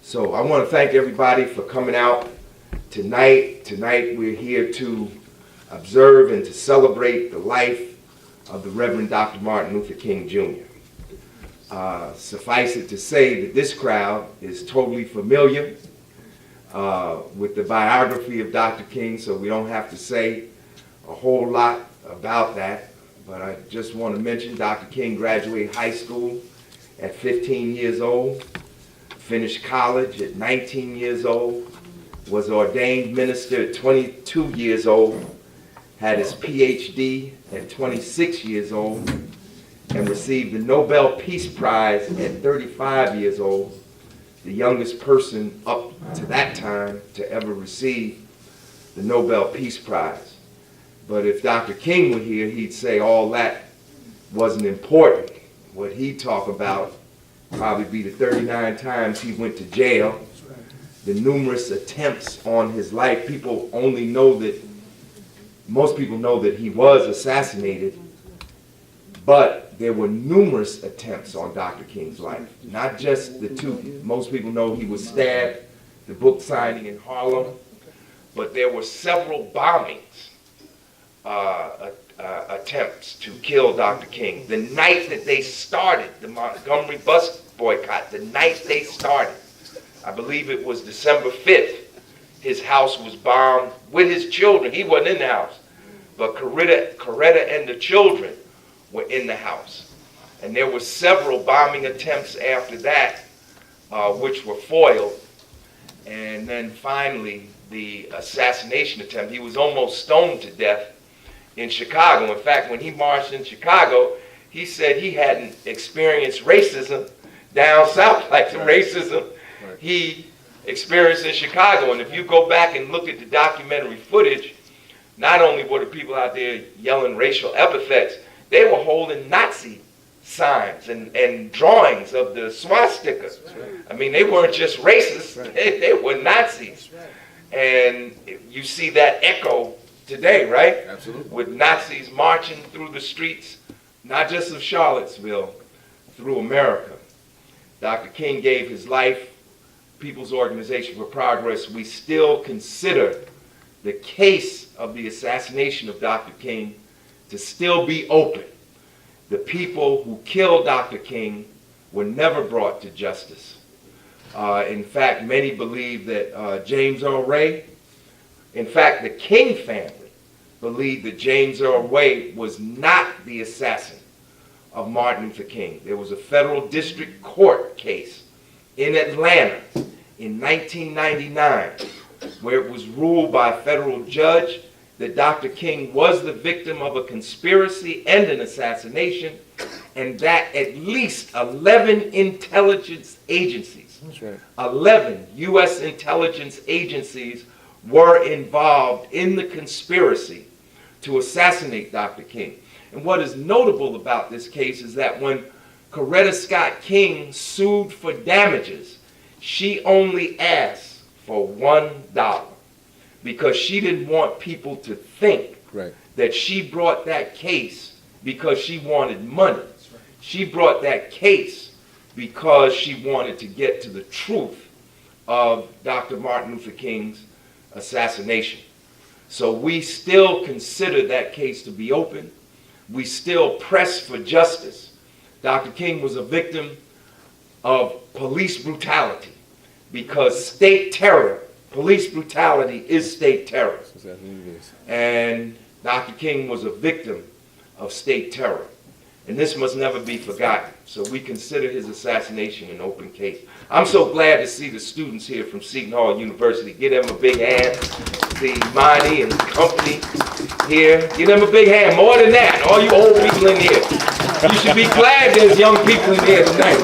So I want to thank everybody for coming out tonight. Tonight we're here to observe and to celebrate the life of the Reverend Dr. Martin Luther King Jr. Suffice it to say that this crowd is totally familiar with the biography of Dr. King, so we don't have to say a whole lot about that. But I just want to mention Dr. King graduated high school at 15 years old, finished college at 19 years old, was ordained minister at 22 years old, had his PhD at 26 years old, and received the Nobel Peace Prize at 35 years old, the youngest person up to that time to ever receive the Nobel Peace Prize. But if Dr. King were here, he'd say all that wasn't important. What he'd talk about probably be the 39 times he went to jail, the numerous attempts on his life. People only know that, most people know that he was assassinated, but there were numerous attempts on Dr. King's life, not just the two. Most people know he was stabbed, the book signing in Harlem, but there were several bombings, attempts to kill Dr. King. The night that they started the Montgomery Bus Boycott, the night they started, I believe it was December 5th, his house was bombed with his children. He wasn't in the house, but Coretta and the children were in the house. And there were several bombing attempts after that, which were foiled. And then finally, the assassination attempt. He was almost stoned to death in Chicago. In fact, when he marched in Chicago, he said he hadn't experienced racism down south like the racism he experienced in Chicago. And if you go back and look at the documentary footage, not only were the people out there yelling racial epithets, they were holding Nazi signs and drawings of the swastika. I mean, they weren't just racists, they were Nazis. And you see that echo today, right? Absolutely. With Nazis marching through the streets, not just of Charlottesville, through America. Dr. King gave his life. People's Organization for Progress, we still consider the case of the assassination of Dr. King to still be open. The people who killed Dr. King were never brought to justice. In fact, many believe that James Earl Ray, in fact, the King family believed that James Earl Ray was not the assassin of Martin Luther King. There was a federal district court case in Atlanta in 1999 where it was ruled by a federal judge that Dr. King was the victim of a conspiracy and an assassination, and that at least 11 intelligence agencies, 11 U.S. intelligence agencies were involved in the conspiracy to assassinate Dr. King. And what is notable about this case is that when Coretta Scott King sued for damages, she only asked for $1 because she didn't want people to think that she brought that case because she wanted money. She brought that case because she wanted to get to the truth of Dr. Martin Luther King's assassination. So we still consider that case to be open. We still press for justice. Dr. King was a victim of police brutality because state terror, police brutality is state terror. And Dr. King was a victim of state terror. And this must never be forgotten. So we consider his assassination an open case. I'm so glad to see the students here from Seton Hall University. Give them a big hand. See Monty and company here. Give them a big hand. More than that, all you old people in here. You should be glad there's young people in here tonight.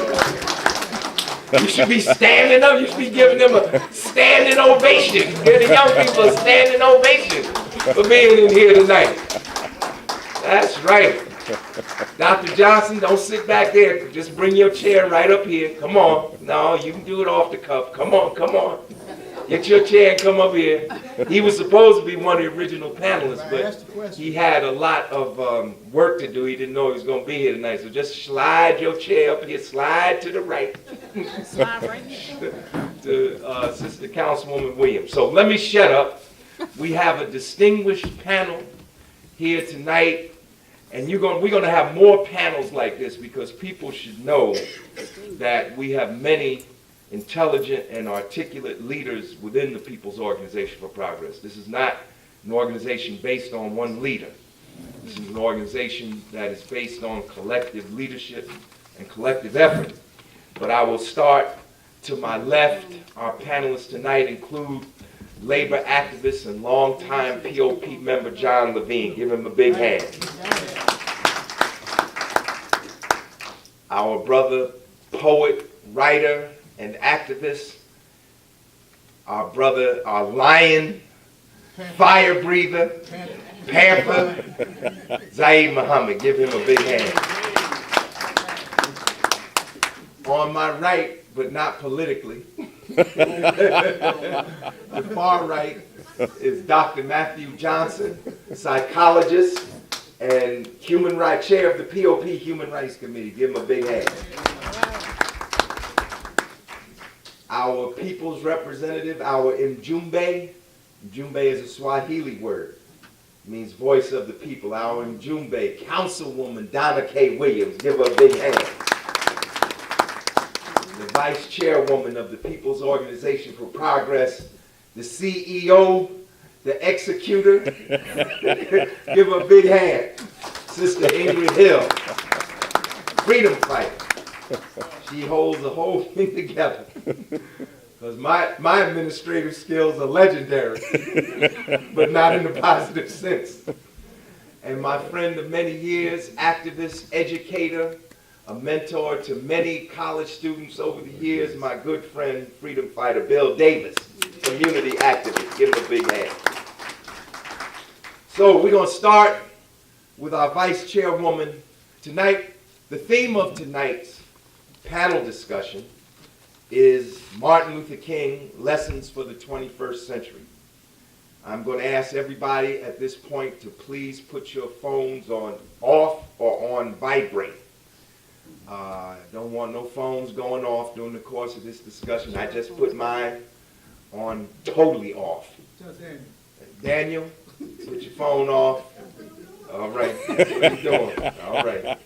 You should be standing up. You should be giving them a standing ovation. Give the young people a standing ovation for being in here tonight. That's right. Dr. Johnson, don't sit back there. Just bring your chair right up here. Come on. No, you can do it off the cuff. Come on, come on. Get your chair and come up here. He was supposed to be one of the original panelists, but he had a lot of work to do. He didn't know he was going to be here tonight. So just slide your chair up here. Slide to the right. Slide right here. Sister Councilwoman Williams. So let me shut up. We have a distinguished panel here tonight, and we're going to have more panels like this because people should know that we have many intelligent and articulate leaders within the People's Organization for Progress. This is not an organization based on one leader. This is an organization that is based on collective leadership and collective effort. But I will start to my left. Our panelists tonight include labor activist and longtime POP member John Levine. Give him a big hand. Our brother, poet, writer, and activist. Our brother, our lion, fire breather, panther, Zaid Muhammad. Give him a big hand. On my right, but not politically, the far right is Dr. Matthew Johnson, psychologist and chair of the POP Human Rights Committee. Give him a big hand. Our people's representative, our Mjumbe. Mjumbe is a Swahili word. It means voice of the people. Our Mjumbe, Councilwoman Donna K. Williams. Give her a big hand. The Vice Chairwoman of the People's Organization for Progress, the CEO, the executor. Give her a big hand. Sister Ingrid Hill, freedom fighter. She holds the whole thing together. Because my administrative skills are legendary, but not in the positive sense. And my friend of many years, activist, educator, a mentor to many college students over the years, my good friend, freedom fighter Bill Davis, community activist. Give him a big hand. So we're going to start with our vice chairwoman tonight. The theme of tonight's panel discussion is Martin Luther King, Lessons for the 21st Century. I'm going to ask everybody at this point to please put your phones on off or on vibrate. Don't want no phones going off during the course of this discussion. I just put mine on totally off. Daniel, put your phone off. All right, what are you doing? All right.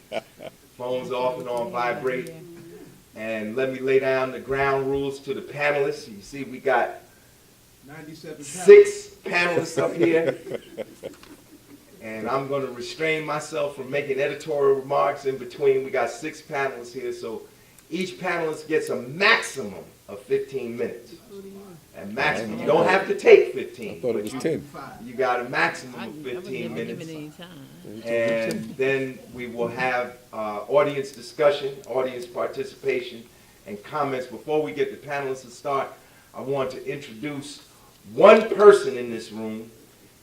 Phone's off and on vibrate. And let me lay down the ground rules to the panelists. You see we got 6 panelists up here. And I'm going to restrain myself from making editorial remarks in between. We got 6 panelists here, so each panelist gets a maximum of 15 minutes. And maximum, you don't have to take 15. I thought it was 10. You got a maximum of 15 minutes. And then we will have audience discussion, audience participation, and comments. Before we get the panelists to start, I want to introduce one person in this room.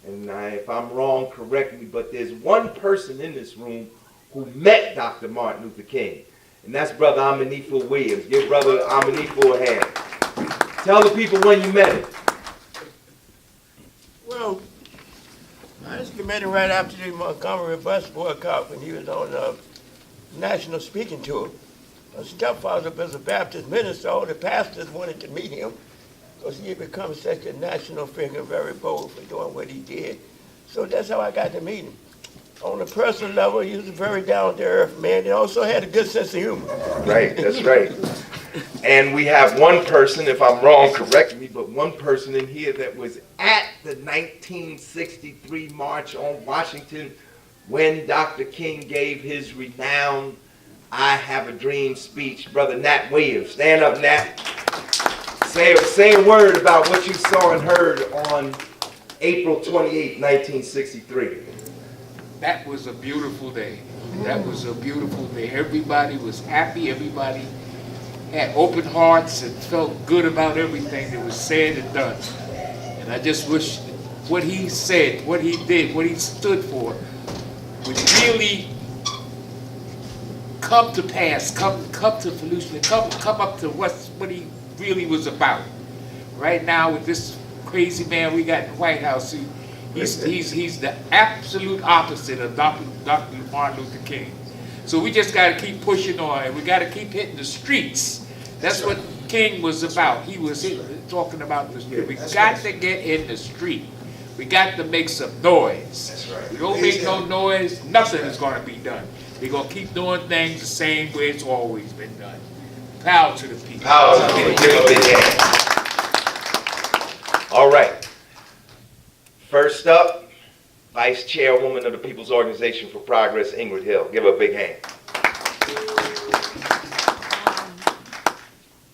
And if I'm wrong, correct me, but there's one person in this room who met Dr. Martin Luther King, and that's Brother Amanifu Williams. Give Brother Amanifu a hand. Tell the people when you met him. Well, I just met him right after the Montgomery Bus Boycott when he was on a national speaking tour. My stepfather was a Baptist minister. All the pastors wanted to meet him, because he had become such a national figure, very bold for doing what he did. So that's how I got to meet him. On a personal level, he was a very down-to-earth man. He also had a good sense of humor. Right, that's right. And we have one person, if I'm wrong, correct me, but one person in here that was at the 1963 March on Washington when Dr. King gave his renowned I Have a Dream speech. Brother Nat Williams. Stand up, Nat. Say a word about what you saw and heard on April 28, 1963. That was a beautiful day. That was a beautiful day. Everybody was happy. Everybody had open hearts and felt good about everything that was said and done. And I just wish what he said, what he did, what he stood for would really come to pass, come to fruition, come up to what he really was about. Right now with this crazy man we got in the White House, he's the absolute opposite of Dr. Martin Luther King. So we just got to keep pushing on, and we got to keep hitting the streets. That's what King was about. He was talking about the street. We got to get in the street. We got to make some noise. That's right. We don't make no noise, nothing is going to be done. We're going to keep doing things the same way it's always been done. Power to the people. Power to the people. Give a big hand. All right. First up, Vice Chairwoman of the People's Organization for Progress, Ingrid Hill. Give her a big hand.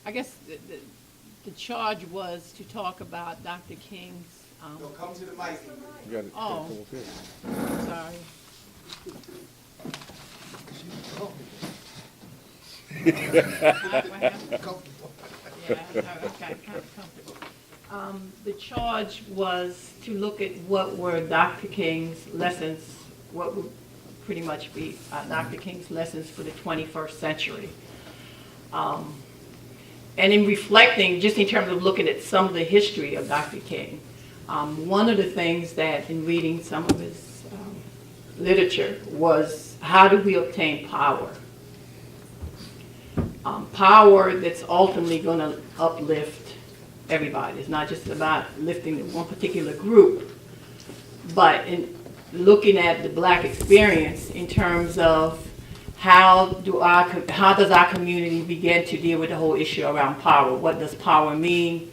I guess the charge was to talk about Dr. King's. Come to the mic. Oh, sorry. Yeah, okay, kind of comfortable. The charge was to look at what were Dr. King's lessons, what would pretty much be Dr. King's lessons for the 21st century. And in reflecting, just in terms of looking at some of the history of Dr. King, one of the things that in reading some of his literature was how do we obtain power? Power that's ultimately going to uplift everybody. It's not just about lifting one particular group, but in looking at the Black experience in terms of how does our community begin to deal with the whole issue around power? What does power mean?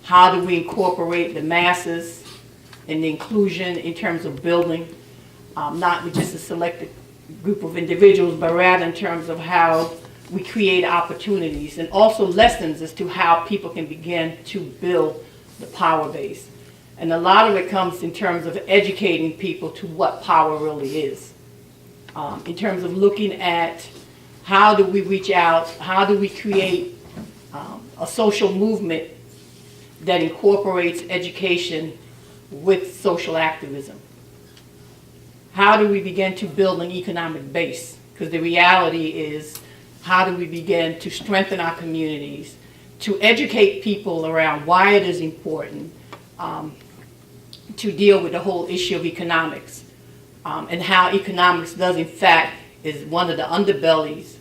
How do we incorporate the masses and the inclusion in terms of building, not with just a selected group of individuals, but rather in terms of how we create opportunities and also lessons as to how people can begin to build the power base. And a lot of it comes in terms of educating people to what power really is. In terms of looking at how do we reach out, how do we create a social movement that incorporates education with social activism. How do we begin to build an economic base? Because the reality is, how do we begin to strengthen our communities, to educate people around why it is important to deal with the whole issue of economics, and how economics does in fact is one of the underbellies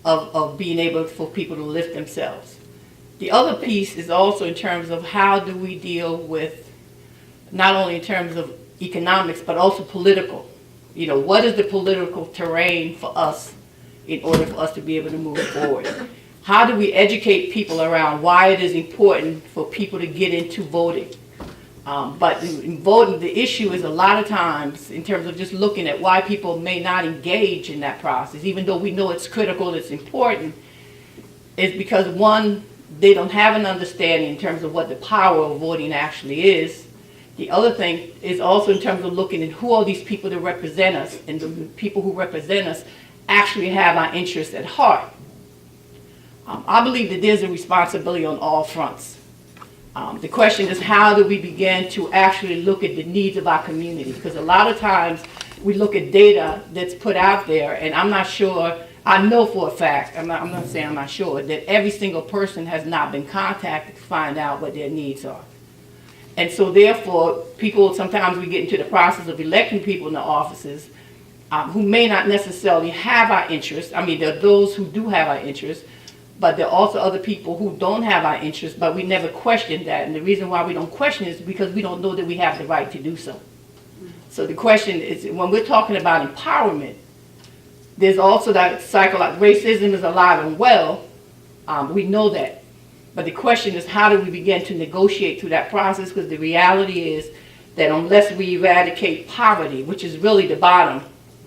of being able for people to lift themselves. The other piece is also in terms of how do we deal with, not only in terms of economics, but also political. You know, what is the political terrain for us in order for us to be able to move forward? How do we educate people around why it is important for people to get into voting? But in voting, the issue is a lot of times in terms of just looking at why people may not engage in that process, even though we know it's critical, it's important, is because one, they don't have an understanding in terms of what the power of voting actually is. The other thing is also in terms of looking at who are these people that represent us, and the people who represent us actually have our interests at heart. I believe that there's a responsibility on all fronts. The question is, how do we begin to actually look at the needs of our community? Because a lot of times we look at data that's put out there, and I'm not sure, I know for a fact, I'm not saying I'm not sure, that every single person has not been contacted to find out what their needs are. And so therefore, people, sometimes we get into the process of electing people in the offices who may not necessarily have our interests. I mean, there are those who do have our interests, but there are also other people who don't have our interests, but we never question that. And the reason why we don't question it is because we don't know that we have the right to do so. So the question is, when we're talking about empowerment, there's also that racism is alive and well. We know that. But the question is, how do we begin to negotiate through that process? Because the reality is that unless we eradicate poverty, which is really the bottom,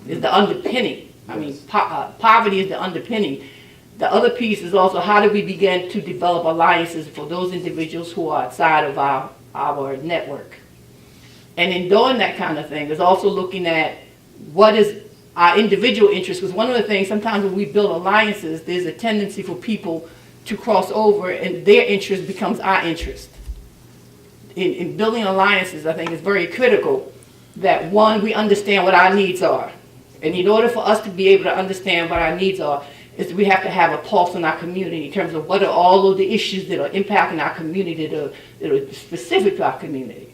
is the underpinning. I mean, poverty is the underpinning. The other piece is also how do we begin to develop alliances for those individuals who are outside of our network. And in doing that kind of thing, is also looking at what is our individual interest. Because one of the things, sometimes when we build alliances, there's a tendency for people to cross over and their interest becomes our interest. In building alliances, I think it's very critical that, one, we understand what our needs are. And in order for us to be able to understand what our needs are, is we have to have a pulse in our community in terms of what are all of the issues that are impacting our community that are specific to our community.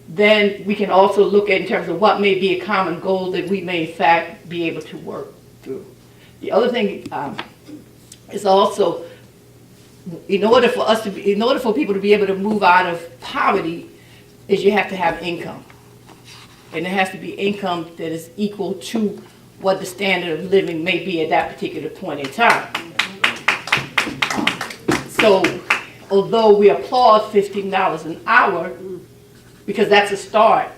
Then we can also look at in terms of what may be a common goal that we may in fact be able to work through. The other thing is also in order for people to be able to move out of poverty, is you have to have income. And it has to be income that is equal to what the standard of living may be at that particular point in time. So, although we applaud $15 an hour, because that's a start,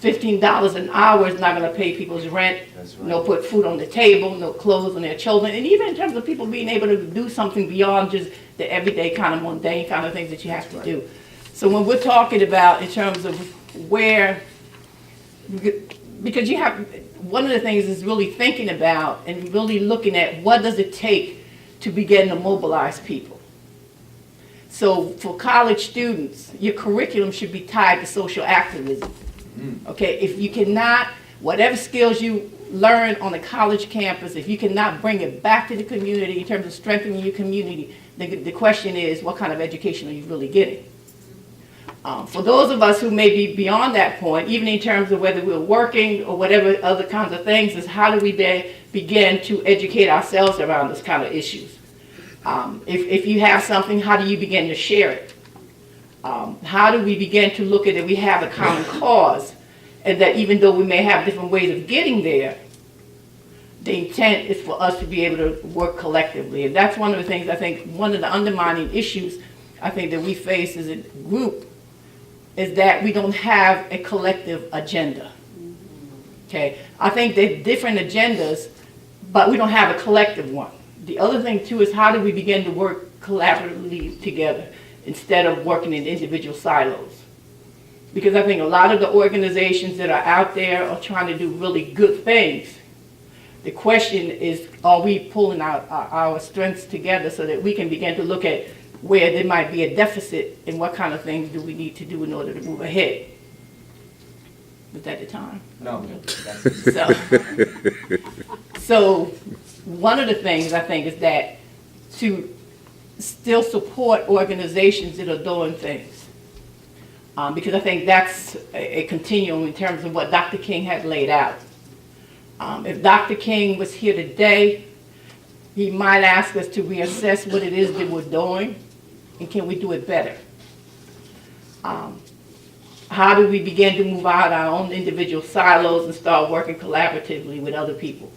$15 an hour is not going to pay people's rent, no put food on the table, no clothes on their children, and even in terms of people being able to do something beyond just the everyday kind of mundane kind of things that you have to do. So when we're talking about in terms of where, because you have, one of the things is really thinking about and really looking at what does it take to begin to mobilize people. So for college students, your curriculum should be tied to social activism. Okay, if you cannot, whatever skills you learn on a college campus, if you cannot bring it back to the community in terms of strengthening your community, the question is, what kind of education are you really getting? For those of us who may be beyond that point, even in terms of whether we're working or whatever other kinds of things, is how do we begin to educate ourselves around this kind of issues? If you have something, how do you begin to share it? How do we begin to look at it? We have a common cause, and that even though we may have different ways of getting there, the intent is for us to be able to work collectively. And that's one of the things, I think, one of the undermining issues I think that we face as a group is that we don't have a collective agenda. Okay, I think they're different agendas, but we don't have a collective one. The other thing too is how do we begin to work collaboratively together instead of working in individual silos? Because I think a lot of the organizations that are out there are trying to do really good things. The question is, are we pulling our strengths together so that we can begin to look at where there might be a deficit and what kind of things do we need to do in order to move ahead? Was that the time? No. So one of the things I think is that to still support organizations that are doing things. Because I think that's a continuum in terms of what Dr. King had laid out. If Dr. King was here today, he might ask us to reassess what it is that we're doing and can we do it better. How do we begin to move out our own individual silos and start working collaboratively with other people?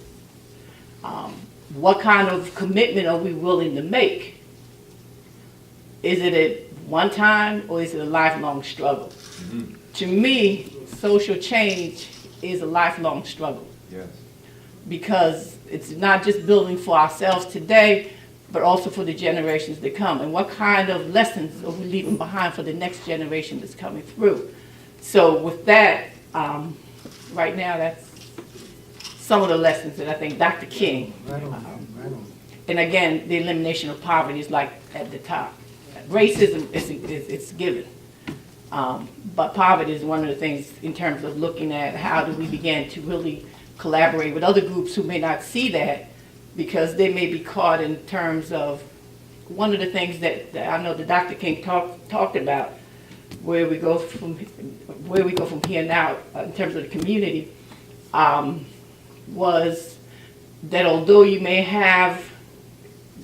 What kind of commitment are we willing to make? Is it a one time or is it a lifelong struggle? Mm-hmm. To me, social change is a lifelong struggle. Yes. Because it's not just building for ourselves today, but also for the generations that come. And what kind of lessons are we leaving behind for the next generation that's coming through? So with that, right now, that's some of the lessons that I think Dr. King, and again, the elimination of poverty is like at the top. Racism is given, but poverty is one of the things in terms of looking at how do we begin to really collaborate with other groups who may not see that because they may be caught in terms of one of the things that I know that Dr. King talked about, where we go from here now in terms of the community, was that although you may have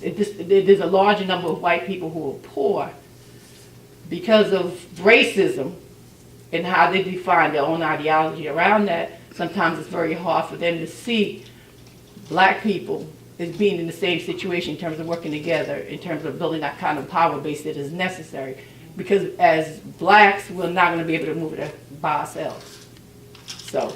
there's a larger number of white people who are poor because of racism and how they define their own ideology around that. Sometimes it's very hard for them to see black people as being in the same situation in terms of working together, in terms of building that kind of power base that is necessary. Because as blacks, we're not going to be able to move it by ourselves. So.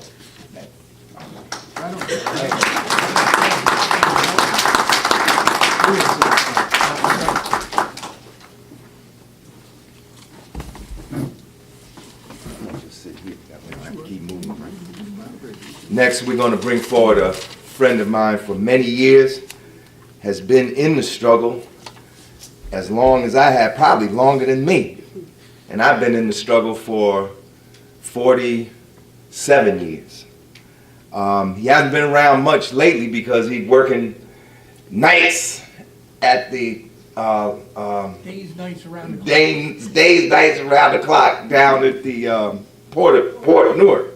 Next, we're going to bring forward a friend of mine for many years, has been in the struggle as long as I have, probably longer than me. And I've been in the struggle for 47 years. He hasn't been around much lately because he's working nights at the Days, nights around the clock. days, nights around the clock down at the port of Newark.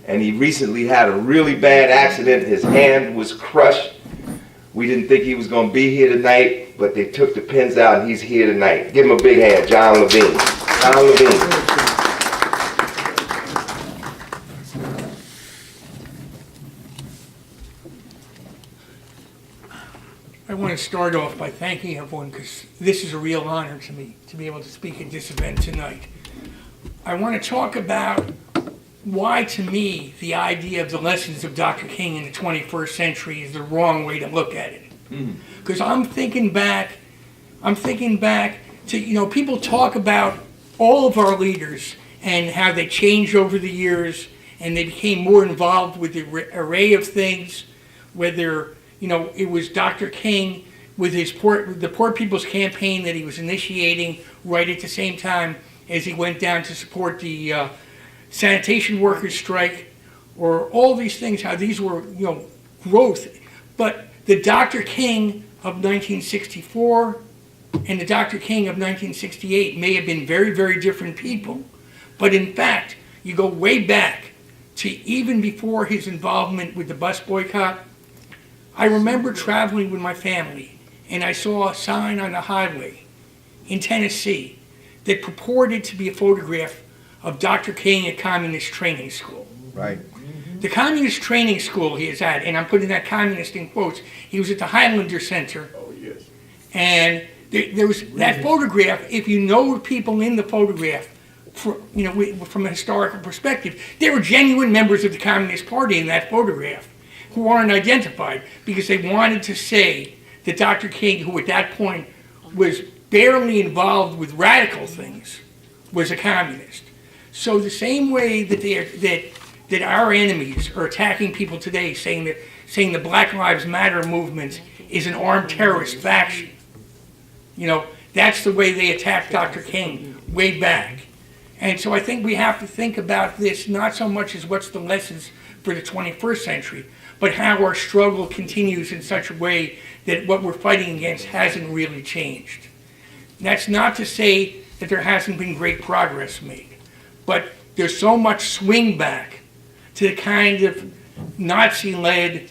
And he recently had a really bad accident. His hand was crushed. We didn't think he was going to be here tonight, but they took the pens out, and he's here tonight. Give him a big hand, John Levine. John Levine. I want to start off by thanking everyone because this is a real honor to me to be able to speak at this event tonight. I want to talk about why, to me, the idea of the lessons of Dr. King in the 21st century is the wrong way to look at it. Because I'm thinking back to, people talk about all of our leaders and how they changed over the years and they became more involved with the array of things, whether it was Dr. King with the Poor People's Campaign that he was initiating right at the same time as he went down to support the sanitation workers strike, or all these things, how these were, growth. But the Dr. King of 1964 and the Dr. King of 1968 may have been very, very different people. But in fact, you go way back to even before his involvement with the bus boycott. I remember traveling with my family, and I saw a sign on the highway in Tennessee that purported to be a photograph of Dr. King at Communist Training School. Right. The Communist Training School he is at, and I'm putting that communist in quotes, he was at the Highlander Center. Oh, yes. And there was that photograph. If you know people in the photograph, from a historical perspective, they were genuine members of the Communist Party in that photograph who aren't identified because they wanted to say that Dr. King, who at that point was barely involved with radical things, was a communist. So the same way that our enemies are attacking people today, saying the Black Lives Matter movement is an armed terrorist faction, that's the way they attacked Dr. King way back. And so I think we have to think about this not so much as what's the lessons for the 21st century, but how our struggle continues in such a way that what we're fighting against hasn't really changed. That's not to say that there hasn't been great progress made, but there's so much swing back to the kind of Nazi-led,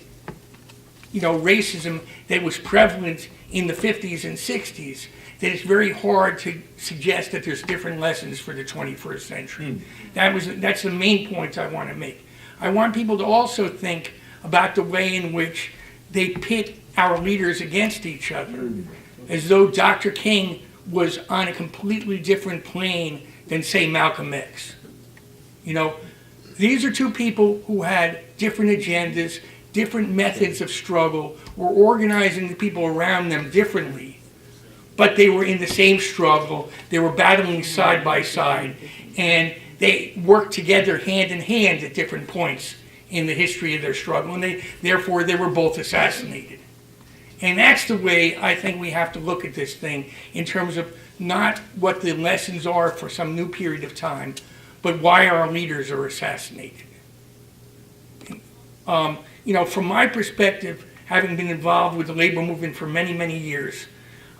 racism that was prevalent in the 50s and 60s that it's very hard to suggest that there's different lessons for the 21st century. That's the main point I want to make. I want people to also think about the way in which they pit our leaders against each other, as though Dr. King was on a completely different plane than, say, Malcolm X. These are two people who had different agendas, different methods of struggle, were organizing the people around them differently, but they were in the same struggle, they were battling side by side, and they worked together hand in hand at different points in the history of their struggle, and therefore they were both assassinated. And that's the way I think we have to look at this thing, in terms of not what the lessons are for some new period of time, but why our leaders are assassinated. From my perspective, having been involved with the labor movement for many, many years,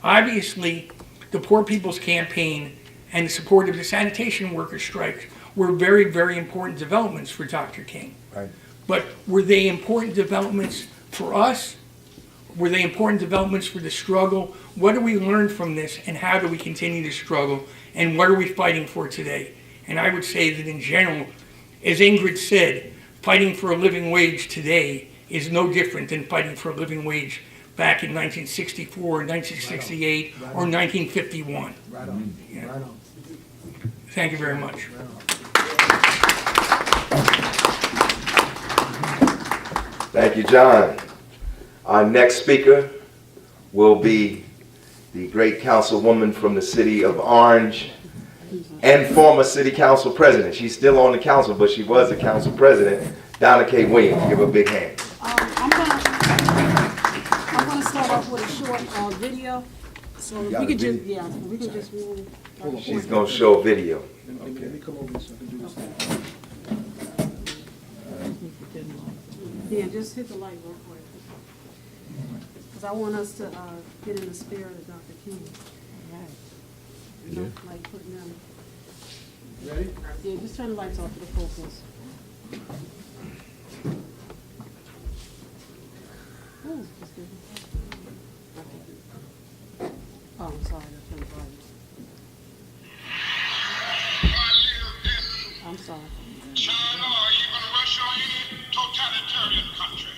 obviously the Poor People's Campaign and the support of the sanitation workers' strike were very, very important developments for Dr. King. Right. But were they important developments for us? Were they important developments for the struggle? What do we learn from this, and how do we continue to struggle, and what are we fighting for today? And I would say that in general, as Ingrid said, fighting for a living wage today is no different than fighting for a living wage back in 1964, 1968, or 1951. Right on. Yeah. Right on. Thank you very much. Thank you, John. Our next speaker will be the great councilwoman from the city of Orange and former city council president. She's still on the council, but she was the council president, Donna K. Williams. Give her a big hand. I'm gonna start off with a short video. So if we could just, we could just really. She's going to show a video. Let me come over so I can do this. Yeah, just hit the light real quick. Because I want us to get in the spirit of Dr. King. Like putting them. Ready? Yeah, just turn the lights off for the focus. Ooh, that's good. Okay. sorry. China or even Russia or any totalitarian country.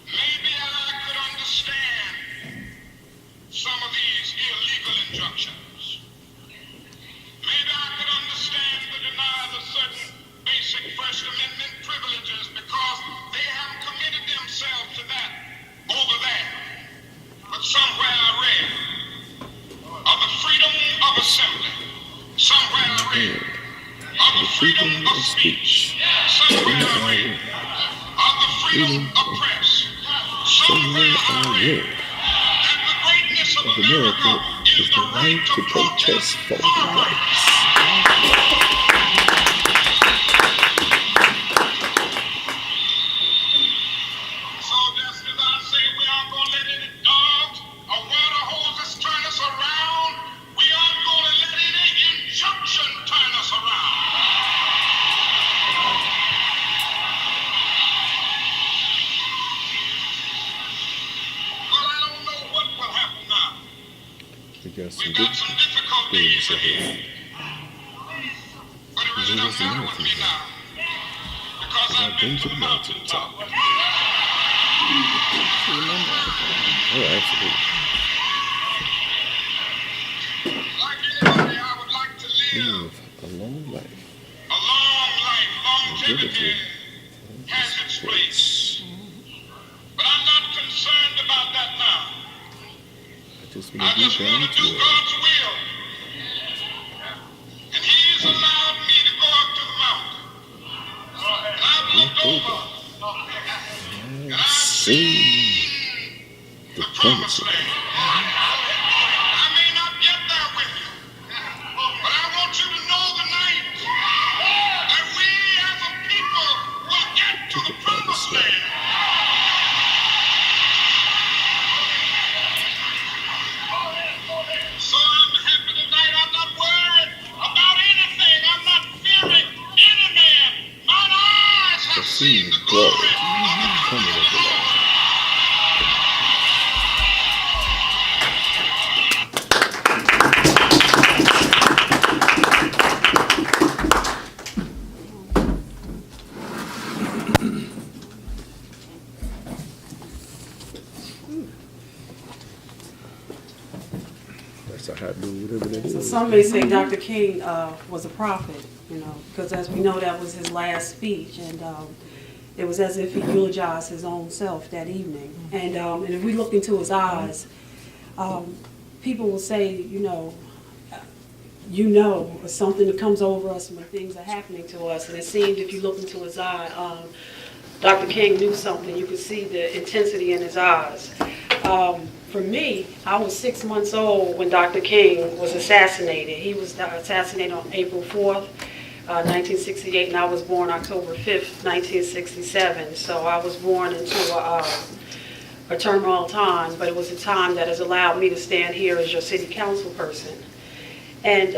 Maybe I could understand some of these illegal injunctions. Maybe I could understand the denial of certain basic First Amendment privileges because they have committed themselves to that over there. But somewhere I read of the freedom of assembly. Somewhere I read of the freedom of speech. Somewhere I read of the freedom of press. Somewhere I read that the greatness of America is the right to protest for rights. So just as I say we aren't going to let any dogs or water hoses turn us around, we aren't going to let any injunction turn us around. Well, I don't know what will happen now. We got We've got some difficulties ahead. But it really doesn't matter with me now. Because I've been to the mountaintop. Oh, absolutely. Like anybody, I would like to live Live a long life. a long life. Longevity has its place. But I'm not concerned about that now. I just I want to just be want down to do to it. God's will. And He's allowed me to go up to the mountain. And I've looked over. And I've seen the promised land. I may not get there with you, but I want you to know tonight that we as a people will get to the promised land. So I'm happy tonight. I'm not worried about anything. I'm not fearing any man. Mine eyes have seen the glory of the coming of the Lord. That's a hot dude, whatever that So is. some may say Dr. King was a prophet, because as we know, that was his last speech, and it was as if he eulogized his own self that evening. And if we look into his eyes, people will say, something that comes over us when things are happening to us. And it seemed, if you look into his eye, Dr. King knew something. You could see the intensity in his eyes. For me, I was 6 months old when Dr. King was assassinated. He was assassinated on April 4th, 1968, and I was born October 5th, 1967. So I was born into a turmoil time, but it was a time that has allowed me to stand here as your city council person. And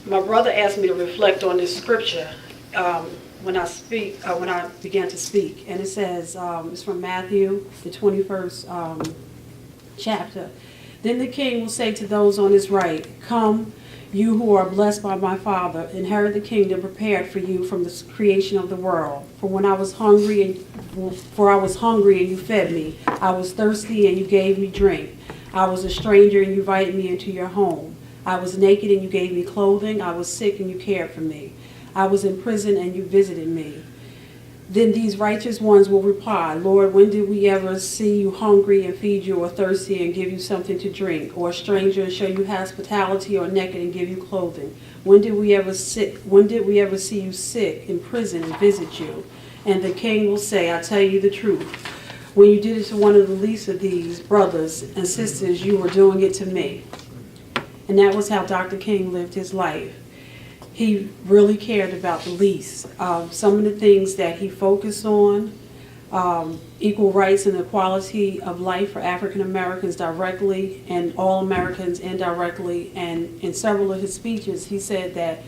my brother asked me to reflect on this scripture when I began to speak. And it says, it's from Matthew, the 21st chapter. Then the king will say to those on his right, "Come, you who are blessed by my Father, inherit the kingdom prepared for you from the creation of the world. For I was hungry and you fed me. I was thirsty and you gave me drink. I was a stranger and you invited me into your home. I was naked and you gave me clothing. I was sick and you cared for me. I was in prison and you visited me." Then these righteous ones will reply, "Lord, when did we ever see you hungry and feed you, or thirsty and give you something to drink, or a stranger and show you hospitality, or naked and give you clothing? When did we ever see you sick, in prison, and visit you?" And the king will say, "I tell you the truth. When you did it to one of the least of these brothers and sisters, you were doing it to me." And that was how Dr. King lived his life. He really cared about the least. Some of the things that he focused on, equal rights and equality of life for African Americans directly and all Americans indirectly. And in several of his speeches, he said that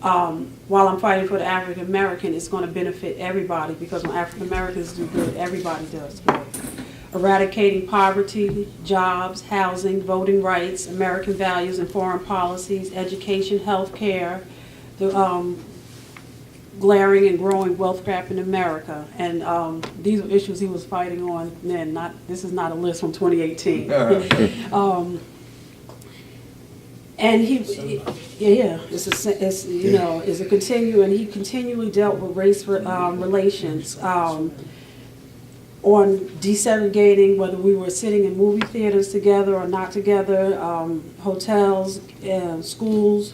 while I'm fighting for the African American, it's going to benefit everybody, because when African Americans do good, everybody does good. Eradicating poverty, jobs, housing, voting rights, American values and foreign policies, education, health care, the glaring and growing wealth gap in America. And these are issues he was fighting on then. This is not a list from 2018. And it's a continuing. He continually dealt with race relations on desegregating, whether we were sitting in movie theaters together or not together, hotels, schools.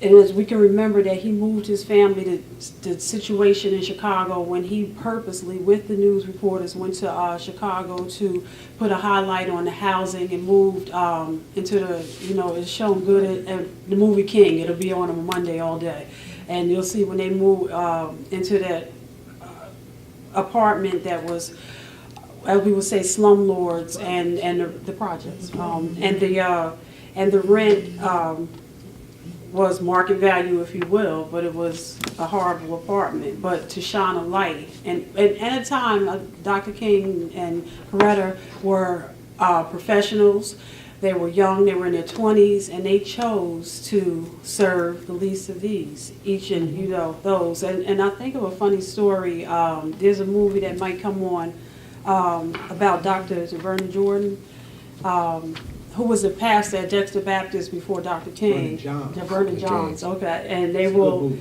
And as we can remember that he moved his family to the situation in Chicago when he purposely, with the news reporters, went to Chicago to put a highlight on the housing and moved into the, it's shown good at the movie King. It'll be on a Monday all day. And you'll see when they move into that apartment that was, as we would say, slumlords and the projects. And the rent was market value, if you will, but it was a horrible apartment. But to shine a light, and at a time, Dr. King and Coretta were professionals. They were young, they were in their 20s, and they chose to serve the least of these, each and, those. And I think of a funny story. There's a movie that might come on about Dr. Vernon Jordan, who was a pastor at Dexter Baptist before Dr. King. Vernon Johns, okay. And they will,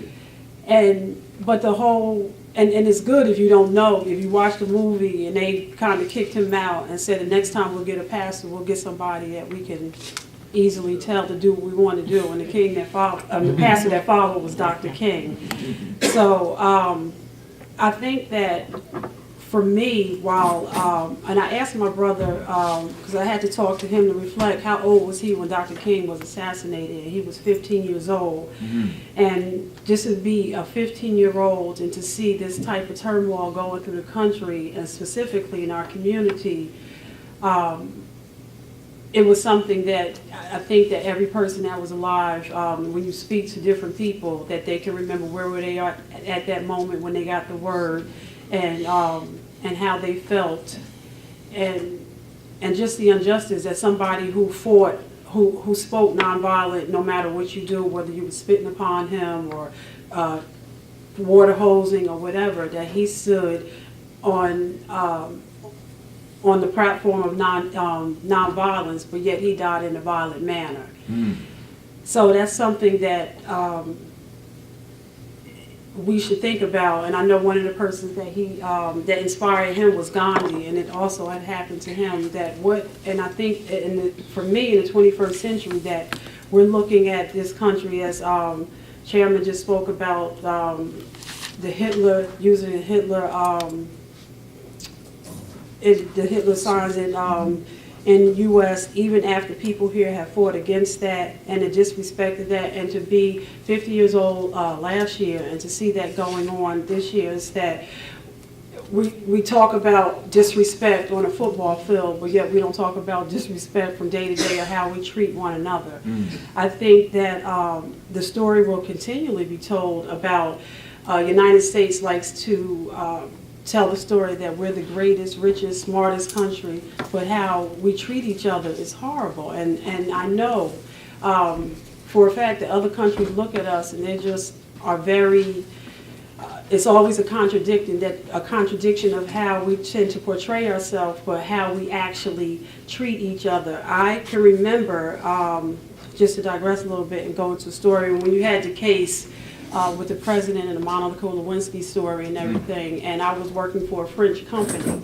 but the whole, and it's good if you don't know, if you watch the movie and they kind of kicked him out and said the next time we'll get a pastor, we'll get somebody that we can easily tell to do what we want to do. And the king that followed, the pastor that followed was Dr. King. So I think that for me, while, and I asked my brother, because I had to talk to him to reflect, how old was he when Dr. King was assassinated? He was 15 years old. And just to be a 15-year-old and to see this type of turmoil going through the country, and specifically in our community, it was something that I think that every person that was alive, when you speak to different people, that they can remember where they are at that moment when they got the word, and how they felt, and just the injustice that somebody who fought, who spoke nonviolent, no matter what you do, whether you were spitting upon him or water hosing or whatever, that he stood on the platform of nonviolence, but yet he died in a violent manner. So that's something that we should think about. And I know one of the persons that that inspired him was Gandhi, and it also had happened to him. And I think for me in the 21st century, that we're looking at this country as Chairman just spoke about the Hitler, using the Hitler signs in the U.S., even after people here have fought against that and the disrespect of that, and to be 50 years old last year and to see that going on this year, is that we talk about disrespect on a football field, but yet we don't talk about disrespect from day to day or how we treat one another. I think that the story will continually be told about United States likes to tell the story that we're the greatest, richest, smartest country, but how we treat each other is horrible. And I know for a fact that other countries look at us and they just are very, it's always a contradiction of how we tend to portray ourselves, but how we actually treat each other. I can remember, just to digress a little bit and go into a story, when you had the case with the president and the Monica Lewinsky story and everything, and I was working for a French company,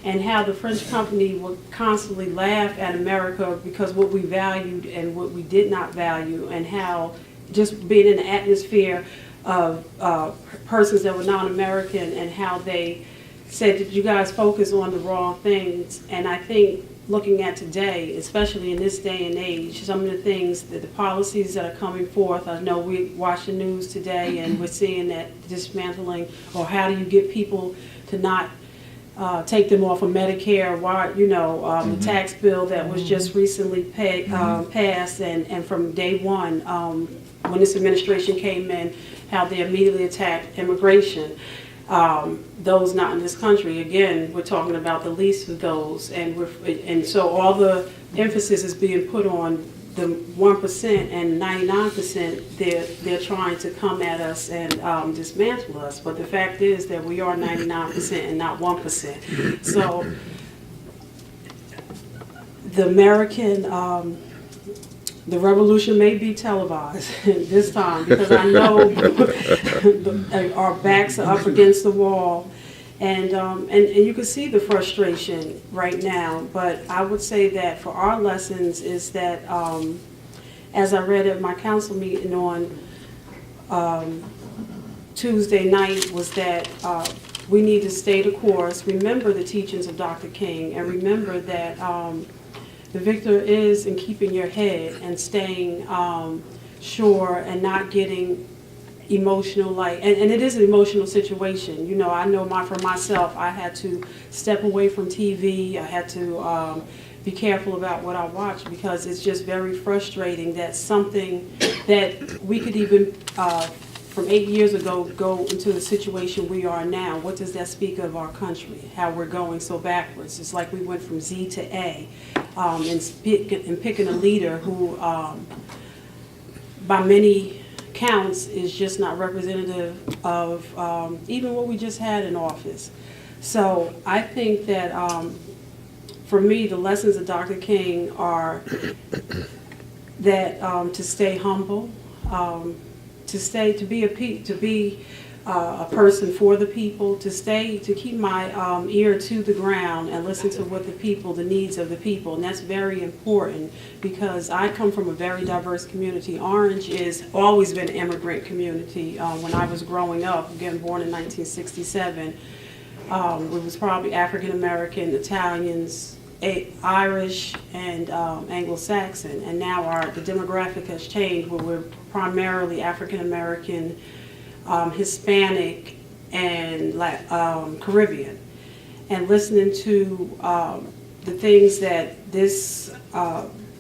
and how the French company would constantly laugh at America because what we valued and what we did not value, and how just being in the atmosphere of persons that were non-American, and how they said that you guys focus on the wrong things. And I think looking at today, especially in this day and age, some of the things, the policies that are coming forth, I know we watch the news today and we're seeing that dismantling, or how do you get people to not take them off of Medicare, why, the tax bill that was just recently passed, and from day one, when this administration came in, how they immediately attacked immigration. Those not in this country, again, we're talking about the least of those, and so all the emphasis is being put on the 1% and 99%, they're trying to come at us and dismantle us. But the fact is that we are 99% and not 1%. So the American, the revolution may be televised this time, because I know our backs are up against the wall. And you can see the frustration right now, but I would say that for our lessons is that, as I read at my council meeting on Tuesday night, was that we need to stay the course, remember the teachings of Dr. King, and remember that the victor is in keeping your head and staying sure and not getting emotional, and it is an emotional situation. You know, I know for myself, I had to step away from TV. I had to be careful about what I watch, because it's just very frustrating that something that we could even, from 8 years ago, go into the situation we are now. What does that speak of our country, how we're going so backwards? It's like we went from Z to A, and picking a leader who, by many counts, is just not representative of even what we just had in office. So I think that for me, the lessons of Dr. King are that to stay humble, to be a person for the people, to keep my ear to the ground and listen to what the needs of the people. And that's very important, because I come from a very diverse community. Orange has always been an immigrant community. When I was growing up, again, born in 1967, it was probably African American, Italians, Irish, and Anglo-Saxon. And now the demographic has changed, where we're primarily African American, Hispanic, and Caribbean. And listening to the things that this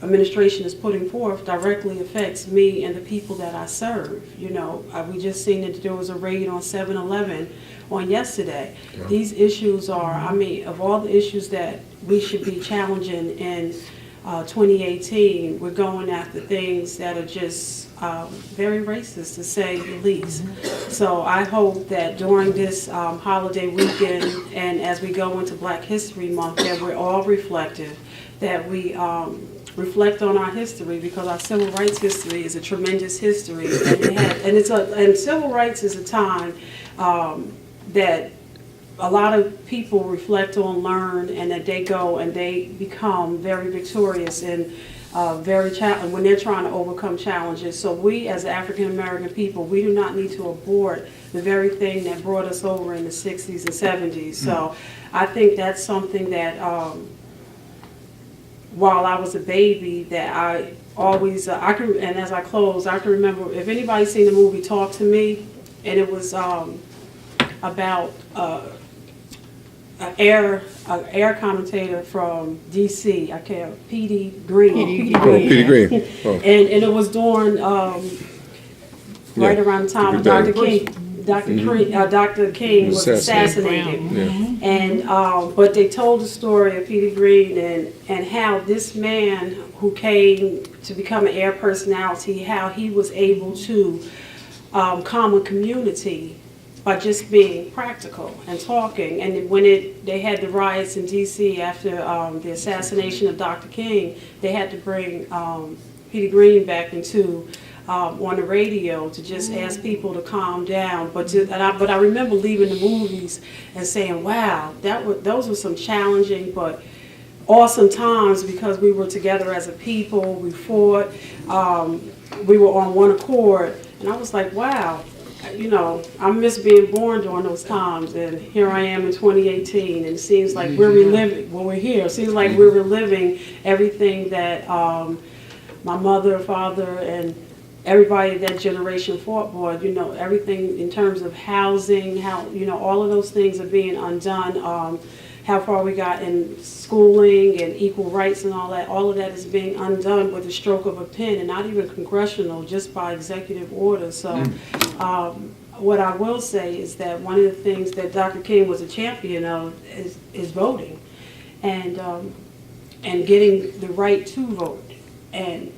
administration is putting forth directly affects me and the people that I serve. You know, we just seen that there was a raid on 7-Eleven on yesterday. Yeah. These issues are, of all the issues that we should be challenging in 2018, we're going after things that are just very racist, to say the least. So I hope that during this holiday weekend, and as we go into Black History Month, that we're all reflective, that we reflect on our history, because our civil rights history is a tremendous history, and civil rights is a time that a lot of people reflect on, learn, and that they go and they become very victorious and when they're trying to overcome challenges. So we, as African American people, we do not need to abort the very thing that brought us over in the 60s and 70s. So I think that's something that, while I was a baby, that I always, and as I close, I can remember, if anybody's seen the movie Talk to Me, and it was about an air commentator from D.C. P.D. Green. P.D. Green. Oh. And it was during right around the time of Dr. King. Dr. King was assassinated. Yeah. And but they told the story of P.D. Green and how this man who came to become an air personality, how he was able to calm a community by just being practical and talking. And when they had the riots in D.C. after the assassination of Dr. King, they had to bring P.D. Green back into on the radio to just ask people to calm down. But I remember leaving the movies and saying, wow, those were some challenging but awesome times, because we were together as a people, we fought, we were on one accord. And I was like, wow. You know, I miss being born during those times, and here I am in 2018, and it seems like we're reliving, when we're here, it seems like we're reliving everything that my mother, father, and everybody that generation fought for. You know, everything in terms of housing, how, you know, all of those things are being undone. How far we got in schooling and equal rights and all of that is being undone with the stroke of a pen, and not even congressional, just by executive order. So what I will say is that one of the things that Dr. King was a champion of is voting and getting the right to vote. And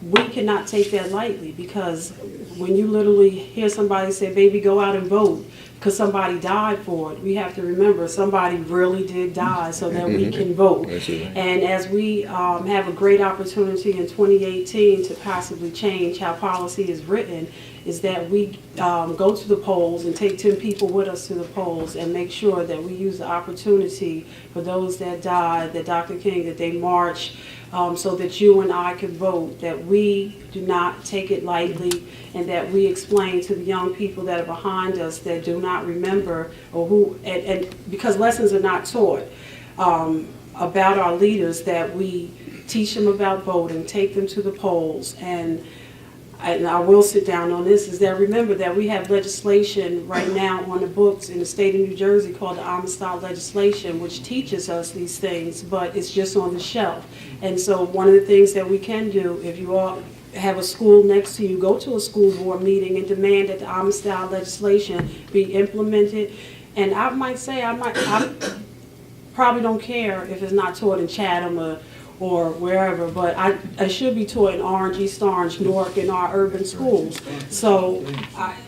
we cannot take that lightly, because when you literally hear somebody say, baby, go out and vote, because somebody died for it, we have to remember somebody really did die so that we can vote. And as we have a great opportunity in 2018 to possibly change how policy is written, is that we go to the polls and take 10 people with us to the polls and make sure that we use the opportunity for those that died, that Dr. King, that they march, so that you and I can vote, that we do not take it lightly, and that we explain to the young people that are behind us that do not remember, or who, and because lessons are not taught about our leaders, that we teach them about voting, take them to the polls, and I will sit down on this, is that remember that we have legislation right now on the books in the state of New Jersey called the Amistad legislation, which teaches us these things, but it's just on the shelf. And so one of the things that we can do, if you all have a school next to you, go to a school board meeting and demand that the Amistad legislation be implemented. And I might say, I probably don't care if it's not taught in Chatham or wherever, but I should be taught in Orange, East Orange, Newark, in our urban schools. So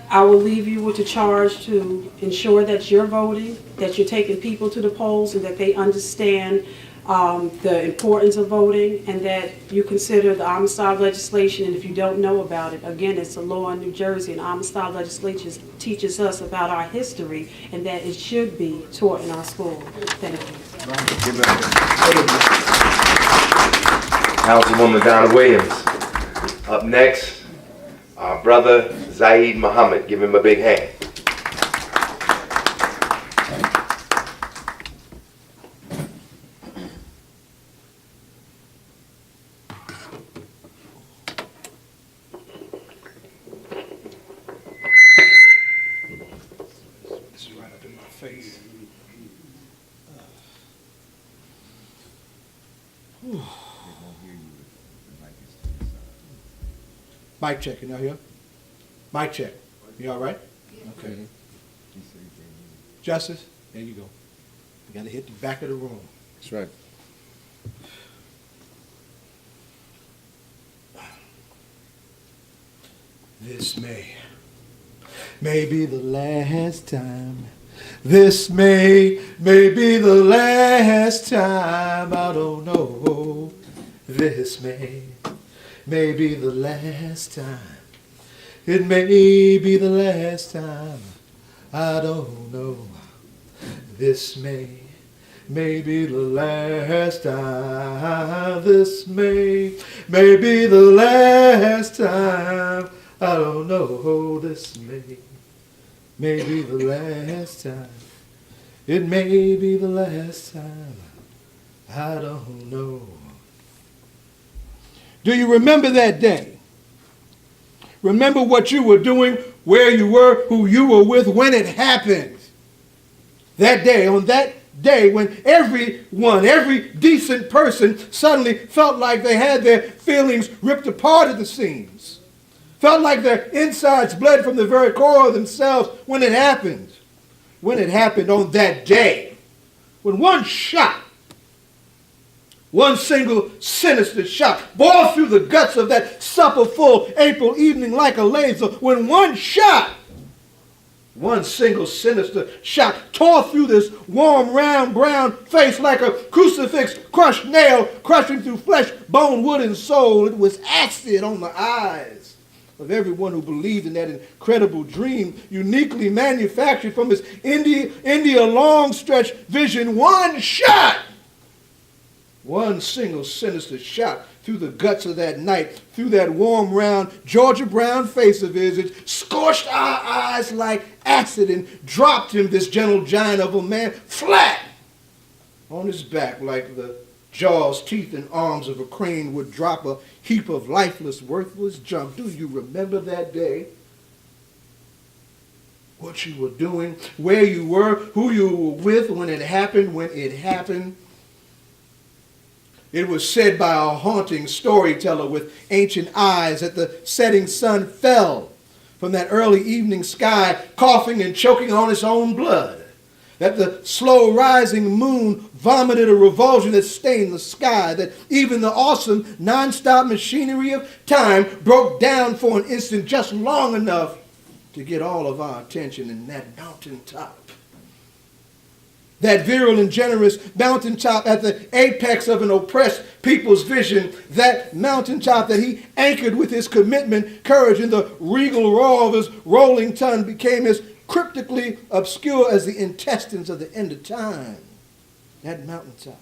I will leave you with the charge to ensure that you're voting, that you're taking people to the polls, and that they understand the importance of voting, and that you consider the Amistad legislation. And if you don't know about it, again, it's a law in New Jersey, and Amistad legislation teaches us about our history, and that it should be taught in our school. Thank you. Councilwoman Donna Williams. Up next, our brother Zaid Muhammad. Give him a big hand. This is right up in my face. Mic check, can y'all hear? Mic check. You all right? Okay. Justice, there you go. You gotta hit the back of the room. That's right. This may be the last time. This may be the last time. I don't know. This may be the last time. It may be the last time. I don't know. This may be the last time. This may be the last time. I don't know. This may be the last time. It may be the last time. I don't know. Do you remember that day? Remember what you were doing, where you were, who you were with, when it happened. That day, on that day when everyone, every decent person suddenly felt like they had their feelings ripped apart at the seams. Felt like their insides bled from the very core of themselves when it happened. When it happened on that day. When one shot, one single sinister shot bored through the guts of that supper-full April evening like a laser. When one shot, one single sinister shot tore through this warm, round, brown face like a crucifix crushed nail, crushing through flesh, bone, wood, and soul. It was acid on the eyes of everyone who believed in that incredible dream, uniquely manufactured from his India long stretch vision. One shot, one single sinister shot through the guts of that night, through that warm, round, Georgia brown face of his. It scorched our eyes like acid and dropped him, this gentle giant of a man, flat on his back like the jaws, teeth, and arms of a crane would drop a heap of lifeless, worthless junk. Do you remember that day? What you were doing, where you were, who you were with when it happened, It was said by a haunting storyteller with ancient eyes that the setting sun fell from that early evening sky, coughing and choking on its own blood. that the slow rising moon vomited a revulsion that stained the sky, that even the awesome non-stop machinery of time broke down for an instant just long enough to get all of our attention in that mountaintop. That virile and generous mountaintop at the apex of an oppressed people's vision, that mountaintop that he anchored with his commitment, courage, and the regal roar of his rolling tongue became as cryptically obscure as the intestines of the end of time. That mountaintop.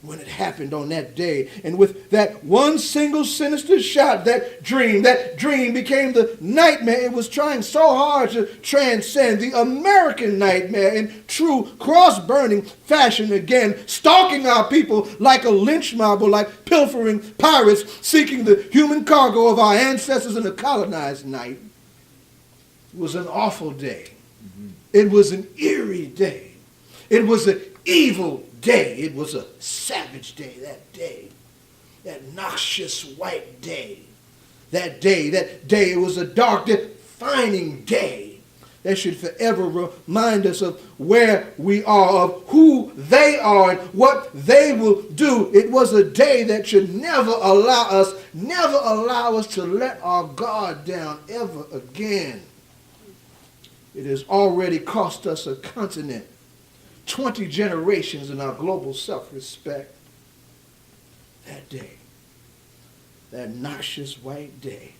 When it happened on that day, and with that one single sinister shot, that dream became the nightmare it was trying so hard to transcend, the American nightmare in true cross-burning fashion again, stalking our people like a lynch mob or like pilfering pirates seeking the human cargo of our ancestors in a colonized night. It was an awful day. It was an eerie day. It was an evil day. It was a savage day, that noxious white day. That day, it was a dark, defining day that should forever remind us of where we are, of who they are, and what they will do. It was a day that should never allow us to let our guard down ever again. It has already cost us a continent, 20 generations in our global self-respect. That day, that noxious white day,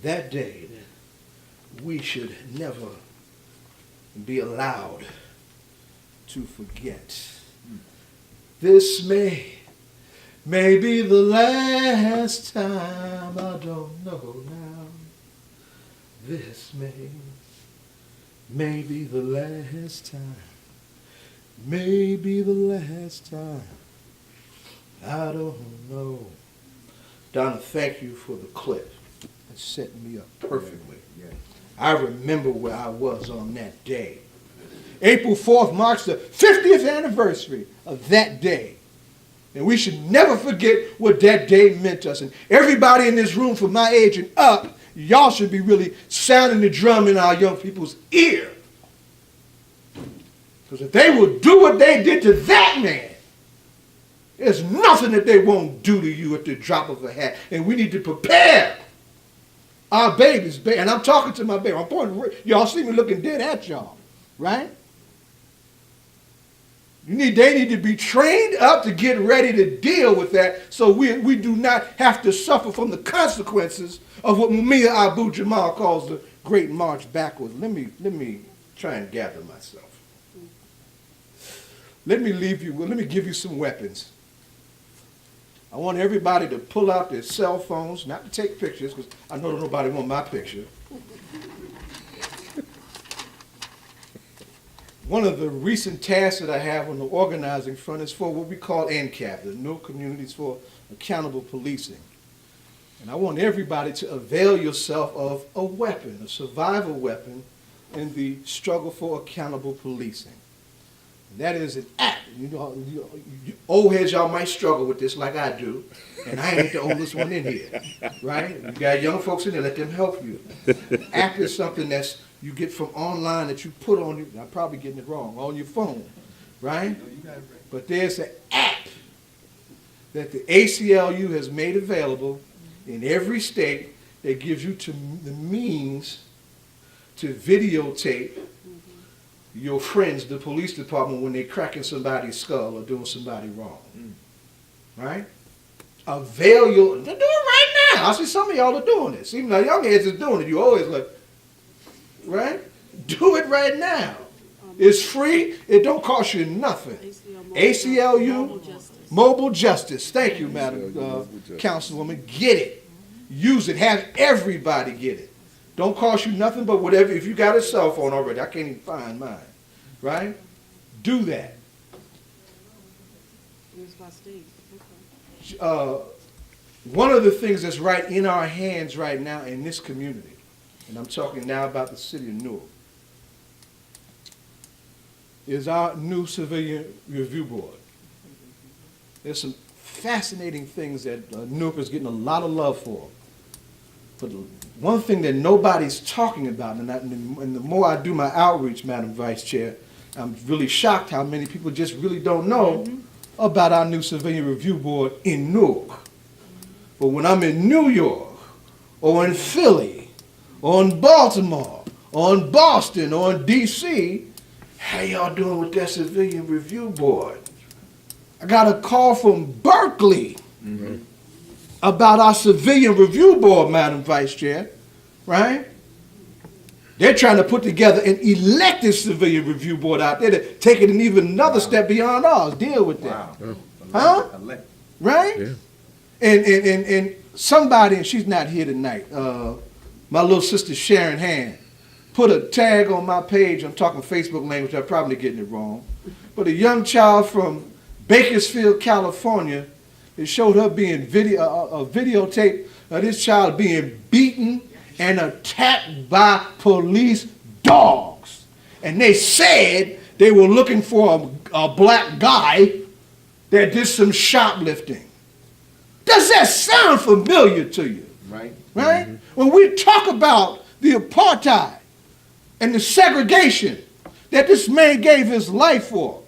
that day that we should never be allowed to forget. This may be the last time, I don't know now. This may be the last time. Maybe the last time. I don't know. Donna, thank you for the clip. It set me up perfectly. I remember where I was on that day. April 4th marks the 50th anniversary of that day. And we should never forget what that day meant to us. And everybody in this room from my age and up, y'all should be really sounding the drum in our young people's ear. Because if they will do what they did to that man, there's nothing that they won't do to you at the drop of a hat. And we need to prepare our babies. And I'm talking to my baby. I'm pointing, y'all see me looking dead at y'all, right? They need to be trained up to get ready to deal with that, so we do not have to suffer from the consequences of what Mumia Abu-Jamal calls the Great March Backwards. Let me try and gather myself. Let me give you some weapons. I want everybody to pull out their cell phones, not to take pictures, because I know nobody wants my picture. One of the recent tasks that I have on the organizing front is for what we call NCAP, the Newark Communities for Accountable Policing. And I want everybody to avail yourself of a weapon, a survival weapon, in the struggle for accountable policing. And that is an act. You old heads, y'all might struggle with this like I do, and I ain't the oldest one in here, right? You got young folks in there, let them help you. Act is something that's you get from online that you put on your, I'm probably getting it wrong, on your phone, right? But there's an app that the ACLU has made available in every state that gives you the means to videotape your friends, the police department, when they're cracking somebody's skull or doing somebody wrong. Right? Avail your, do it right now. I see some of y'all are doing this. Even the young heads is doing it. You always like, right? Do it right now. It's free. It don't cost you nothing. ACLU, Mobile Justice. Thank you, Madam Councilwoman. Get it. Use it. Have everybody get it. Don't cost you nothing but whatever. If you got a cell phone already, I can't even find mine, right? Do that. One of the things that's right in our hands right now in this community, and I'm talking now about the city of Newark, is our new Civilian Review Board. There's some fascinating things that Newark is getting a lot of love for. But one thing that nobody's talking about, and the more I do my outreach, Madam Vice Chair, I'm really shocked how many people just really don't know about our new Civilian Review Board in Newark. But when I'm in New York, or in Philly, or in Baltimore, or in Boston, or in D.C., how y'all doing with that Civilian Review Board? I got a call from Berkeley about our Civilian Review Board, Madam Vice Chair, right? They're trying to put together an elected Civilian Review Board out there to take it even another step beyond ours, deal with that. Huh? Right? Yeah. And somebody, and she's not here tonight, my little sister Sharon Hand, put a tag on my page. I'm talking Facebook language, I'm probably getting it wrong. But a young child from Bakersfield, California, it showed her being videotape of this child being beaten and attacked by police dogs. And they said they were looking for a black guy that did some shoplifting. Does that sound familiar to you? Right. Right? When we talk about the apartheid and the segregation that this man gave his life for,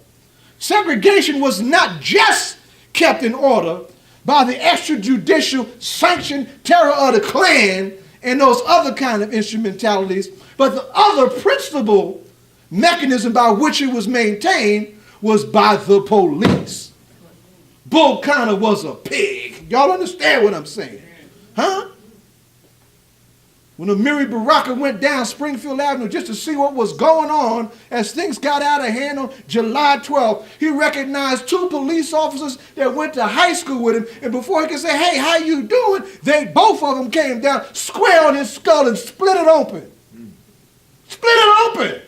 segregation was not just kept in order by the extrajudicial sanctioned terror of the Klan and those other kind of instrumentalities, but the other principal mechanism by which it was maintained was by the police. Bull Connor was a pig. Y'all understand what I'm saying? Huh? When Amiri Baraka went down Springfield Avenue just to see what was going on as things got out of hand on July 12th, he recognized two police officers that went to high school with him, and before he could say, hey, how you doing, both of them came down, square on his skull and split it open. Split it open.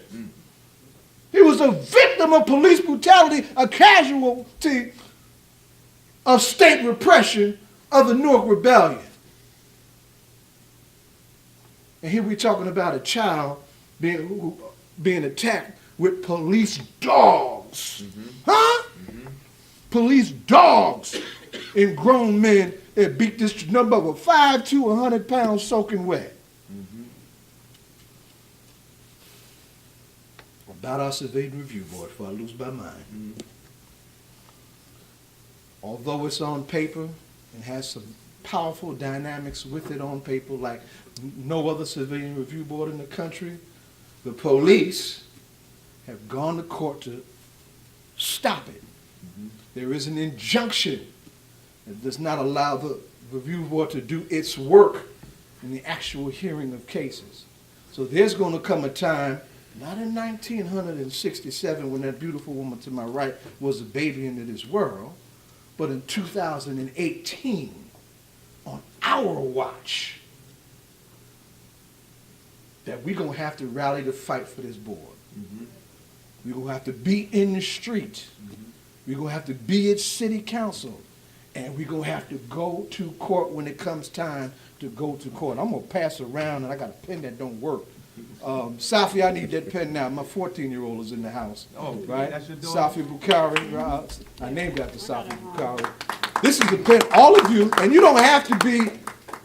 He was a victim of police brutality, a casualty of state repression of the Newark Rebellion. And here we're talking about a child being attacked with police dogs. Huh? Police dogs and grown men that beat this number of 5 to 100 pounds soaking wet. About our Civilian Review Board, before I lose my mind. Although it's on paper and has some powerful dynamics with it on paper like no other Civilian Review Board in the country, the police have gone to court to stop it. There is an injunction that does not allow the Review Board to do its work in the actual hearing of cases. So there's going to come a time, not in 1967 when that beautiful woman to my right was a baby into this world, but in 2018, on our watch, that we're going to have to rally to fight for this board. We're going to have to be in the street. We're going to have to be at city council. And we're going to have to go to court when it comes time to go to court. I'm going to pass around, and I got a pen that don't work. Safi, I need that pen now. My 14-year-old is in the house. Oh, right? Safi Bukhari. I named after Safi Bukhari. This is the pen, all of you, and you don't have to be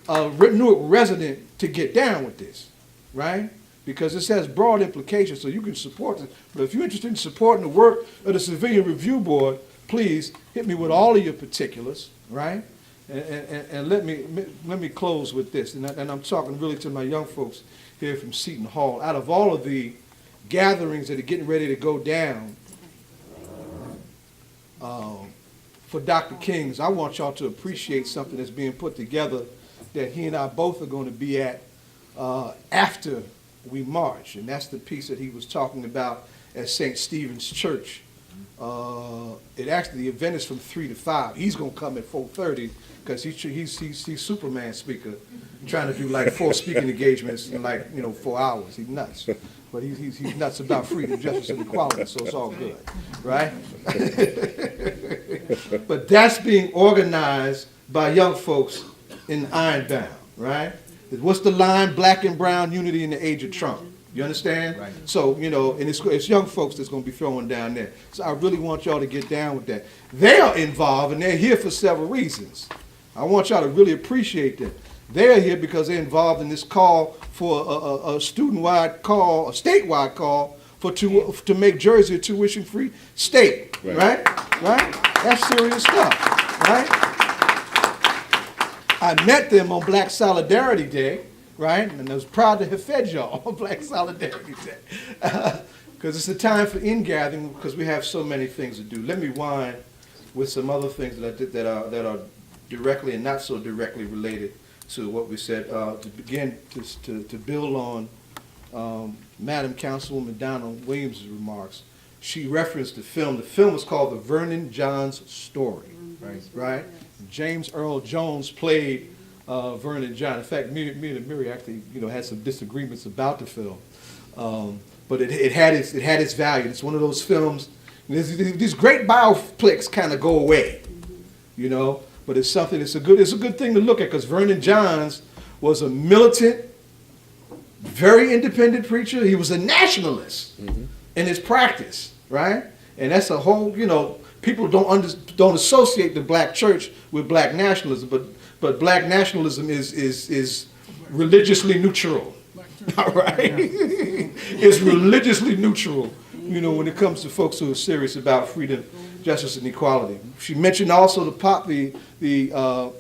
a Newark resident to get down with this, right? Because this has broad implications, so you can support it. But if you're interested in supporting the work of the Civilian Review Board, please hit me with all of your particulars, right? And let me close with this, and I'm talking really to my young folks here from Seton Hall. Out of all of the gatherings that are getting ready to go down for Dr. King's, I want y'all to appreciate something that's being put together that he and I both are going to be at after we march, and that's the piece that he was talking about at St. Stephen's Church. The event is from 3 to 5. He's going to come at 4:30 because he's Superman speaker, trying to do like 4 speaking engagements in 4 hours. He's nuts. But he's nuts about freedom, justice, and equality, so it's all good, right? But that's being organized by young folks in Ironbound, right? What's the line? Black and brown unity in the age of Trump. You understand? Right. So, and it's young folks that's going to be throwing down there. So I really want y'all to get down with that. They are involved, and they're here for several reasons. I want y'all to really appreciate that. They're here because they're involved in this call for a student-wide call, a statewide call to make Jersey a tuition-free state, right? That's serious stuff, right? I met them on Black Solidarity Day, right? And I was proud to have fed y'all on Black Solidarity Day. Because it's a time for ingathering because we have so many things to do. Let me wind with some other things that are directly and not so directly related to what we said. To begin to build on Madam Councilwoman Donna Williams' remarks, she referenced the film. The film was called The Vernon Johns Story, right? James Earl Jones played Vernon John. In fact, me and Mary actually, had some disagreements about the film, but it had its value. It's one of those films. These great biopics kind of go away, But it's something. It's a good thing to look at because Vernon Johns was a militant, very independent preacher. He was a nationalist in his practice, right? And that's a whole, people don't associate the black church with black nationalism, but black nationalism is religiously neutral, all right? It's religiously neutral, when it comes to folks who are serious about freedom, justice, and equality. She mentioned also the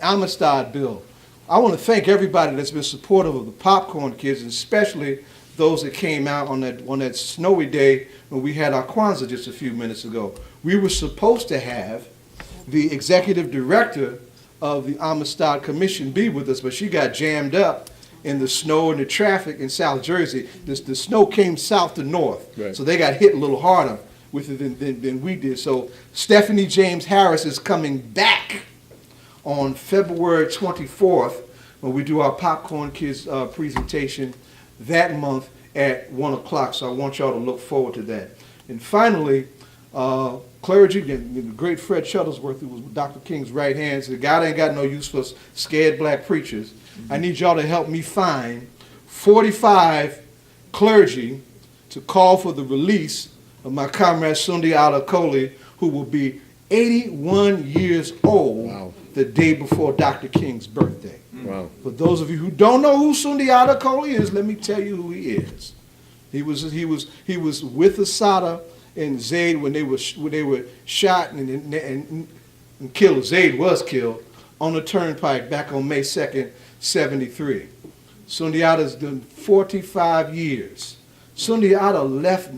Amistad bill. I want to thank everybody that's been supportive of the popcorn kids, and especially those that came out on that snowy day when we had our Kwanzaa just a few minutes ago. We were supposed to have the executive director of the Amistad Commission be with us, but she got jammed up in the snow and the traffic in South Jersey. The snow came south to north, so they got hit a little harder with it than we did. So Stephanie James Harris is coming back on February 24th when we do our Popcorn Kids presentation that month at 1 o'clock. So I want y'all to look forward to that. And finally, clergy, the great Fred Shuttlesworth, who was Dr. King's right hand, said, God ain't got no use for scared black preachers. I need y'all to help me find 45 clergy to call for the release of my comrade Sundiata Kohli, who will be 81 years old the day before Dr. King's birthday. Wow. For those of you who don't know who Sundiata Kohli is, let me tell you who he is. He was with Assata and Zayd when they were shot and killed. Zayd was killed on the turnpike back on May 2nd, 73. Sundiata's done 45 years. Sundiata left,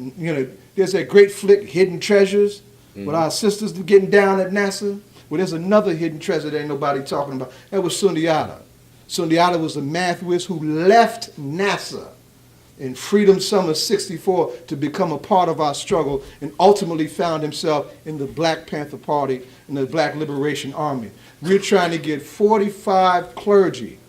there's that great flick, Hidden Treasures, with our sisters getting down at NASA. Well, there's another hidden treasure that ain't nobody talking about. That was Sundiata. Sundiata was a math whiz who left NASA in Freedom Summer '64 to become a part of our struggle and ultimately found himself in the Black Panther Party and the Black Liberation Army. We're trying to get 45 clergy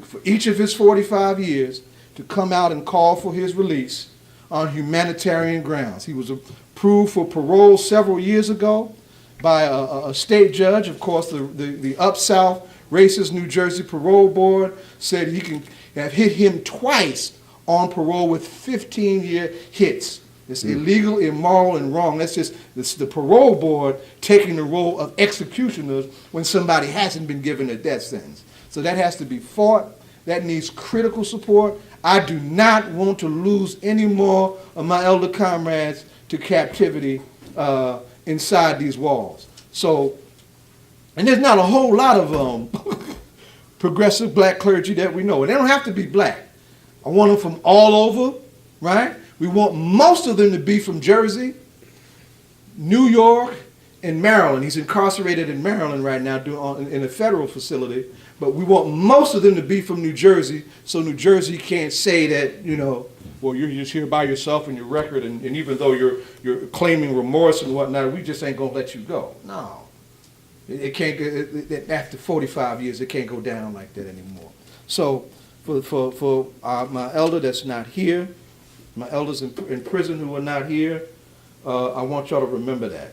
for each of his 45 years to come out and call for his release on humanitarian grounds. He was approved for parole several years ago by a state judge. Of course, the Up South racist New Jersey Parole Board said he can have hit him twice on parole with 15-year hits. It's illegal, immoral, and wrong. That's just the parole board taking the role of executioners when somebody hasn't been given a death sentence. So that has to be fought. That needs critical support. I do not want to lose any more of my elder comrades to captivity inside these walls. So, and there's not a whole lot of progressive black clergy that we know. And they don't have to be black. I want them from all over, right? We want most of them to be from Jersey, New York, and Maryland. He's incarcerated in Maryland right now in a federal facility. But we want most of them to be from New Jersey, so New Jersey can't say that, well, you're just here by yourself and your record, and even though you're claiming remorse and whatnot, we just ain't gonna let you go. No, it can't. After 45 years, it can't go down like that anymore. So, for my elder that's not here, my elders in prison who are not here, I want y'all to remember that.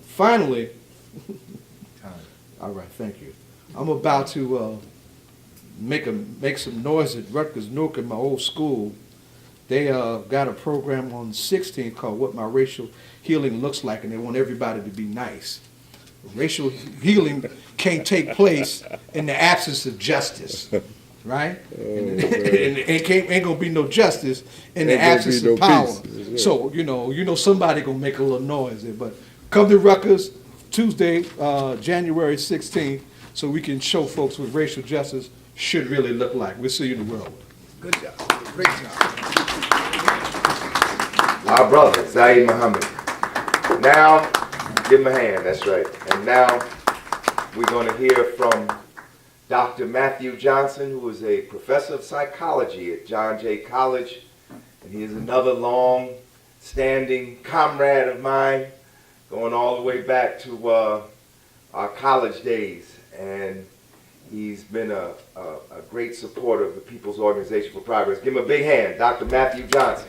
Finally, all right, thank you. I'm about to make some noise at Rutgers Newark in my old school. They got a program on the 16th called What My Racial Healing Looks Like, and they want everybody to be nice. Racial healing can't take place in the absence of justice. right? man. And ain't gonna be no justice in the Ain't gonna absence be no of power. peace. That's right. So you know somebody gonna make a little noise there. But come to Rutgers Tuesday, January 16th, so we can show folks what racial justice should really look like. We'll see you in the world. Good job. Great job. Our brother, Zaid Muhammad. Now, give him a hand, that's right. And now, we're going to hear from Dr. Matthew Johnson, who is a professor of psychology at John Jay College. And he is another long-standing comrade of mine, going all the way back to our college days. And he's been a great supporter of the People's Organization for Progress. Give him a big hand, Dr. Matthew Johnson.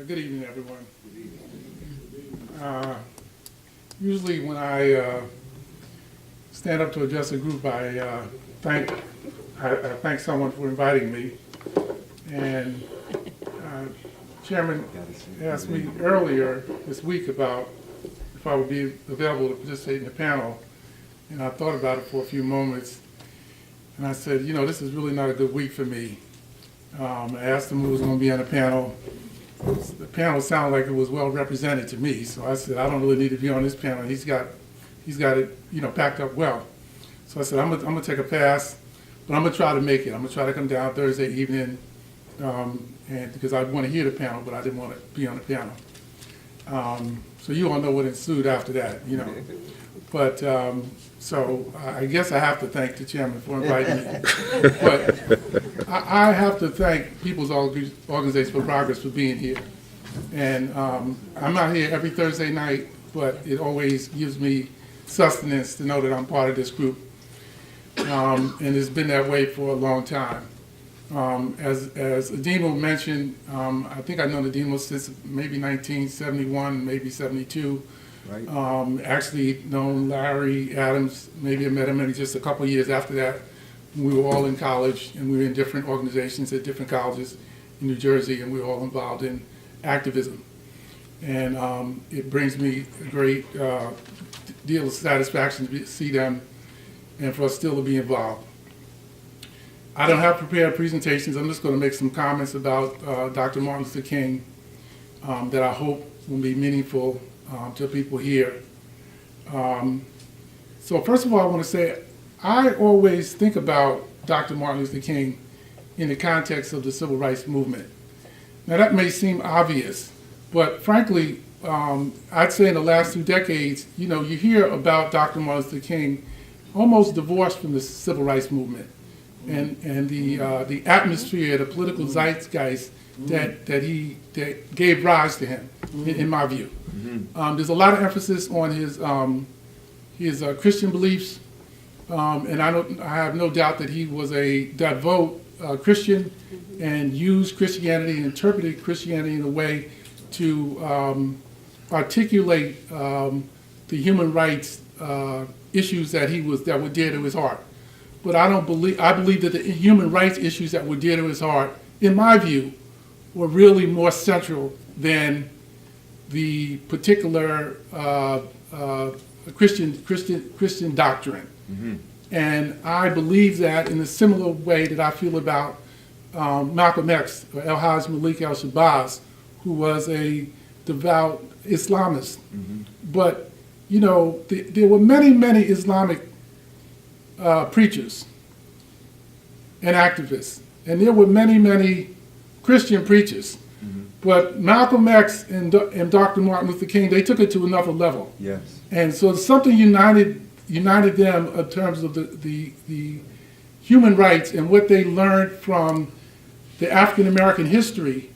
Good evening, everyone. Usually when I stand up to address a group, I thank someone for inviting me. And Chairman asked me earlier this week about if I would be available to participate in the panel. And I thought about it for a few moments. And I said, you know, this is really not a good week for me. I asked him who was going to be on the panel. The panel sounded like it was well represented to me, so I said I don't really need to be on this panel. He's got it, you know, packed up well. So I said I'm gonna take a pass, but I'm gonna try to make it. I'm gonna try to come down Thursday evening, and because I want to hear the panel, but I didn't want to be on the panel. So you all know what ensued after that, you know. But so I guess I have to thank the chairman for inviting me. But I have to thank People's Organization for Progress for being here. And I'm not here every Thursday night, but it always gives me sustenance to know that I'm part of this group. And it's been that way for a long time. As Ademo mentioned, I think I've known Ademo since maybe 1971, maybe 72. Right. Actually known Larry Adams, maybe I met him maybe just a couple of years after that. We were all in college, and we were in different organizations at different colleges in New Jersey, and we were all involved in activism. And it brings me a great deal of satisfaction to see them and for us still to be involved. I don't have prepared presentations. I'm just going to make some comments about Dr. Martin Luther King that I hope will be meaningful to people here. So first of all, I want to say I always think about Dr. Martin Luther King in the context of the civil rights movement. Now that may seem obvious, but frankly, I'd say in the last 2 decades, you know, you hear about Dr. Martin Luther King almost divorced from the civil rights movement and the atmosphere, the political zeitgeist that gave rise to him, in my view. There's a lot of emphasis on his Christian beliefs, and I have no doubt that he was a devout Christian and used Christianity and interpreted Christianity in a way to articulate the human rights issues that were dear to his heart. But I believe that the human rights issues that were dear to his heart, in my view, were really more central than the particular Christian doctrine. Mm-hmm. And I believe that in a similar way that I feel about Malcolm X, or El-Haj Malik al-Shabazz, who was a devout Islamist. Mm-hmm. But, you know, there were many Islamic preachers and activists, and there were many Christian preachers. Mm-hmm. But Malcolm X and Dr. Martin Luther King, they took it to another level. Yes. And so something united them in terms of the human rights and what they learned from the African American history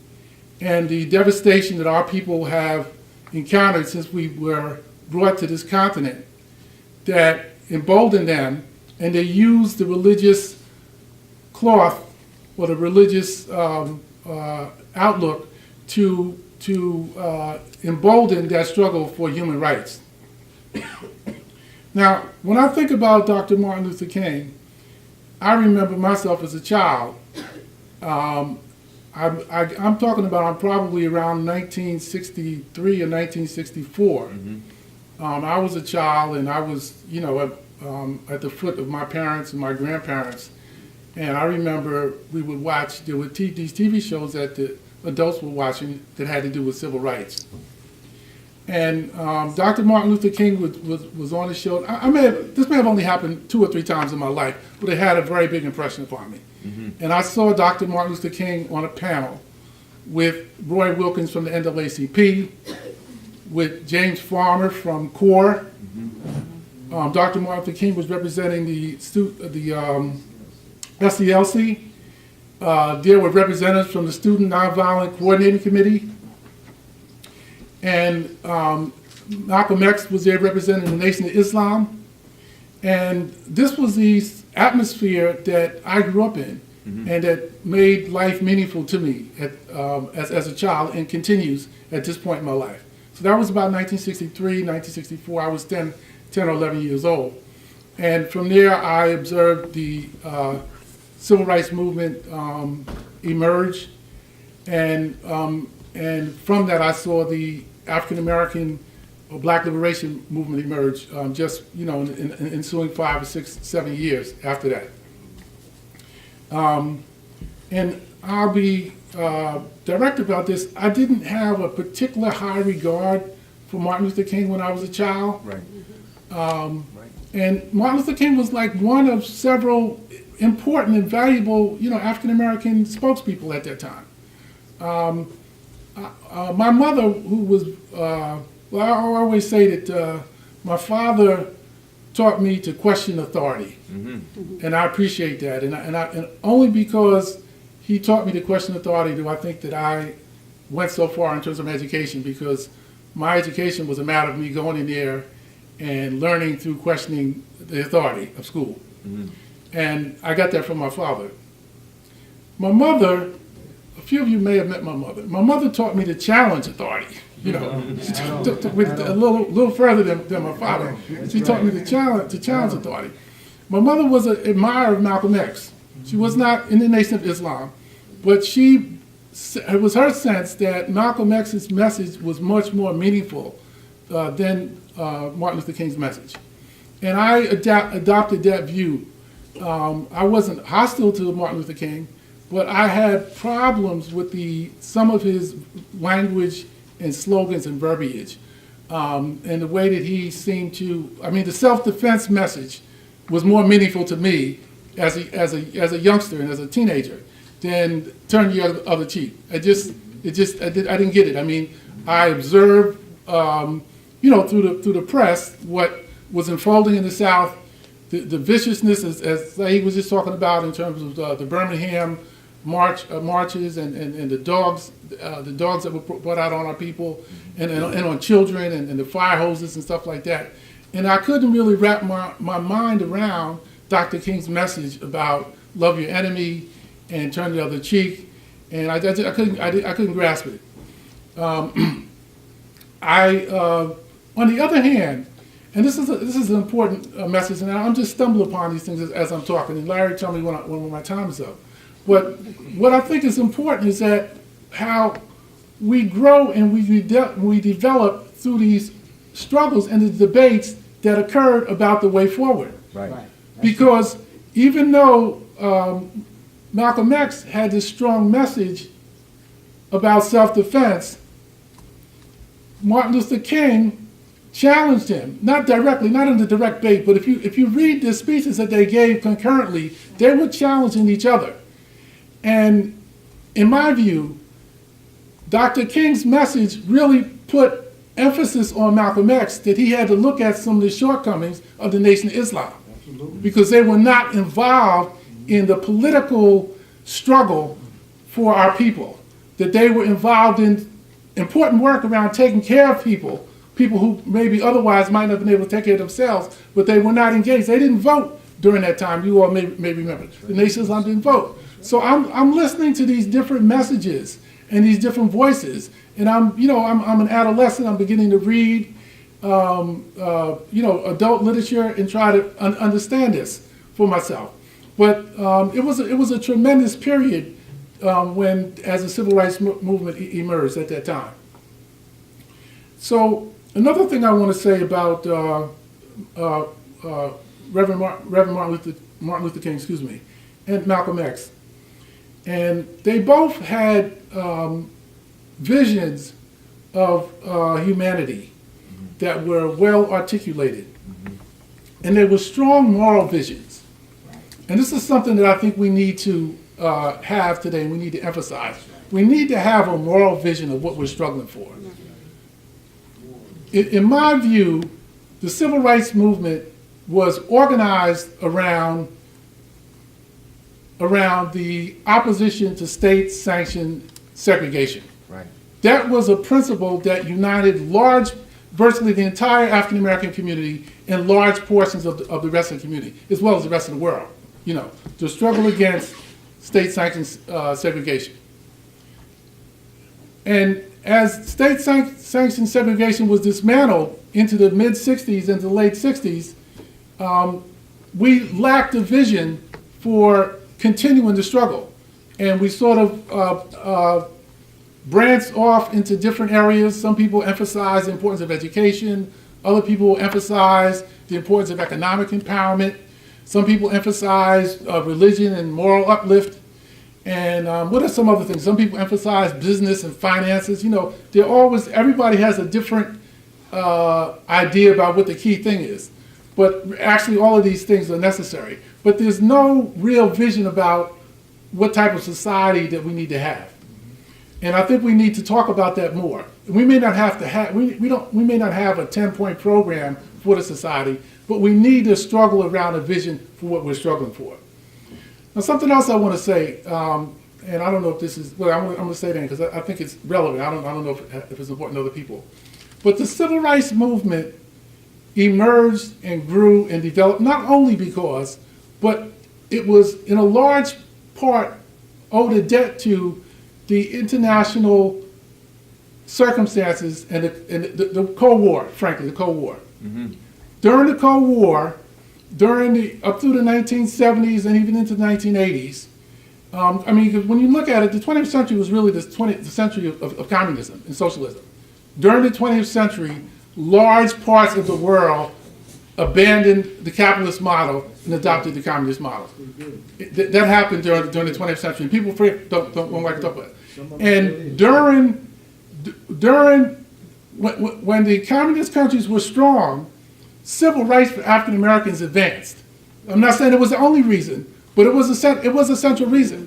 and the devastation that our people have encountered since we were brought to this continent, that emboldened them, and they used the religious cloth or the religious outlook to embolden that struggle for human rights. Now, when I think about Dr. Martin Luther King, I remember myself as a child. I'm talking about, I'm probably around 1963 or 1964. I was a child, and I was, at the foot of my parents and my grandparents. And I remember we would watch, there were these TV shows that the adults were watching that had to do with civil rights. And Dr. Martin Luther King was on the show. This may have only happened 2 or 3 times in my life, but it had a very big impression upon me. And I saw Dr. Martin Luther King on a panel with Roy Wilkins from the NAACP, with James Farmer from CORE. Dr. Martin Luther King was representing the SCLC. There were representatives from the Student Nonviolent Coordinating Committee. And Malcolm X was there representing the Nation of Islam. And this was the atmosphere that I grew up in, and that made life meaningful to me as a child, and continues at this point in my life. So that was about 1963, 1964. I was 10 or 11 years old. And from there, I observed the civil rights movement emerge. And from that, I saw the African American or Black liberation movement emerge just, in ensuing 5 or 6, 7 years after that. And I'll be direct about this. I didn't have a particular high regard for Martin Luther King when I was a child. Right. And Martin Luther King was like one of several important and valuable, African American spokespeople at that time. My mother, who was, I always say that my father taught me to question authority, and I appreciate that. And only because he taught me to question authority do I think that I went so far in terms of education, because my education was a matter of me going in there and learning through questioning the authority of school. And I got that from my father. My mother, a few of you may have met my mother. My mother taught me to challenge authority. She went a little further than my father. She taught me to challenge authority. My mother was an admirer of Malcolm X. She was not in the Nation of Islam, but it was her sense that Malcolm X's message was much more meaningful than Martin Luther King's message. And I adopted that view. I wasn't hostile to Martin Luther King, but I had problems with some of his language and slogans and verbiage, and the way that he seemed to. The self-defense message was more meaningful to me as a youngster and as a teenager than turn the other cheek. I didn't get it. I observed, through the press what was unfolding in the South, the viciousness, as he was just talking about, in terms of the Birmingham marches and the dogs that were brought out on our people and on children and the fire hoses and stuff like that. And I couldn't really wrap my mind around Dr. King's message about love your enemy and turn the other cheek, and I couldn't grasp it. On the other hand, and this is an important message, and I'm just stumbling upon these things as I'm talking, and Larry tell me when my time is up. But what I think is important is that how we grow and we develop through these struggles and the debates that occurred about the way forward. Right. Because even though Malcolm X had this strong message about self-defense, Martin Luther King challenged him, not directly, not in the direct debate, but if you read the speeches that they gave concurrently, they were challenging each other. And in my view, Dr. King's message really put emphasis on Malcolm X, that he had to look at some of the shortcomings of the Nation of Islam. Absolutely. Because they were not involved in the political struggle for our people, that they were involved in important work around taking care of people who maybe otherwise might not have been able to take care of themselves, but they were not engaged. They didn't vote during that time. You all may remember. The Nation of Islam didn't vote. So I'm listening to these different messages and these different voices, and I'm an adolescent. I'm beginning to read, adult literature and try to understand this for myself. But it was a tremendous period as the civil rights movement emerged at that time. So another thing I want to say about Reverend Martin Luther King, and Malcolm X, and they both had visions of humanity that were well articulated, and they were strong moral visions. And this is something that I think we need to have today, and we need to emphasize. We need to have a moral vision of what we're struggling for. In my view, the civil rights movement was organized around the opposition to state-sanctioned segregation. Right. That was a principle that united virtually the entire African American community and large portions of the rest of the community, as well as the rest of the world, to struggle against state-sanctioned segregation. And as state-sanctioned segregation was dismantled into the mid-'60s and the late '60s, we lacked a vision for continuing the struggle. And we sort of branched off into different areas. Some people emphasize the importance of education. Other people emphasize the importance of economic empowerment. Some people emphasize religion and moral uplift. And what are some other things? Some people emphasize business and finances. Everybody has a different idea about what the key thing is. But actually all of these things are necessary. But there's no real vision about what type of society that we need to have. And I think we need to talk about that more. We may not have to have, we may not have a 10-point program for the society, but we need to struggle around a vision for what we're struggling for. Now, something else I want to say, and I don't know if this is, well, I'm going to say that because I think it's relevant. I don't know if it's important to other people. But the civil rights movement emerged and grew and developed not only because, but it was in a large part owed a debt to the international circumstances and the Cold War, frankly, the Cold War. Mm-hmm. During the Cold War, up through the 1970s and even into the 1980s, when you look at it, the 20th century was really the century of communism and socialism. During the 20th century, large parts of the world abandoned the capitalist model and adopted the communist model. That happened during the 20th century. And people don't like to talk about it. And when the communist countries were strong, civil rights for African Americans advanced. I'm not saying it was the only reason, but it was a central reason.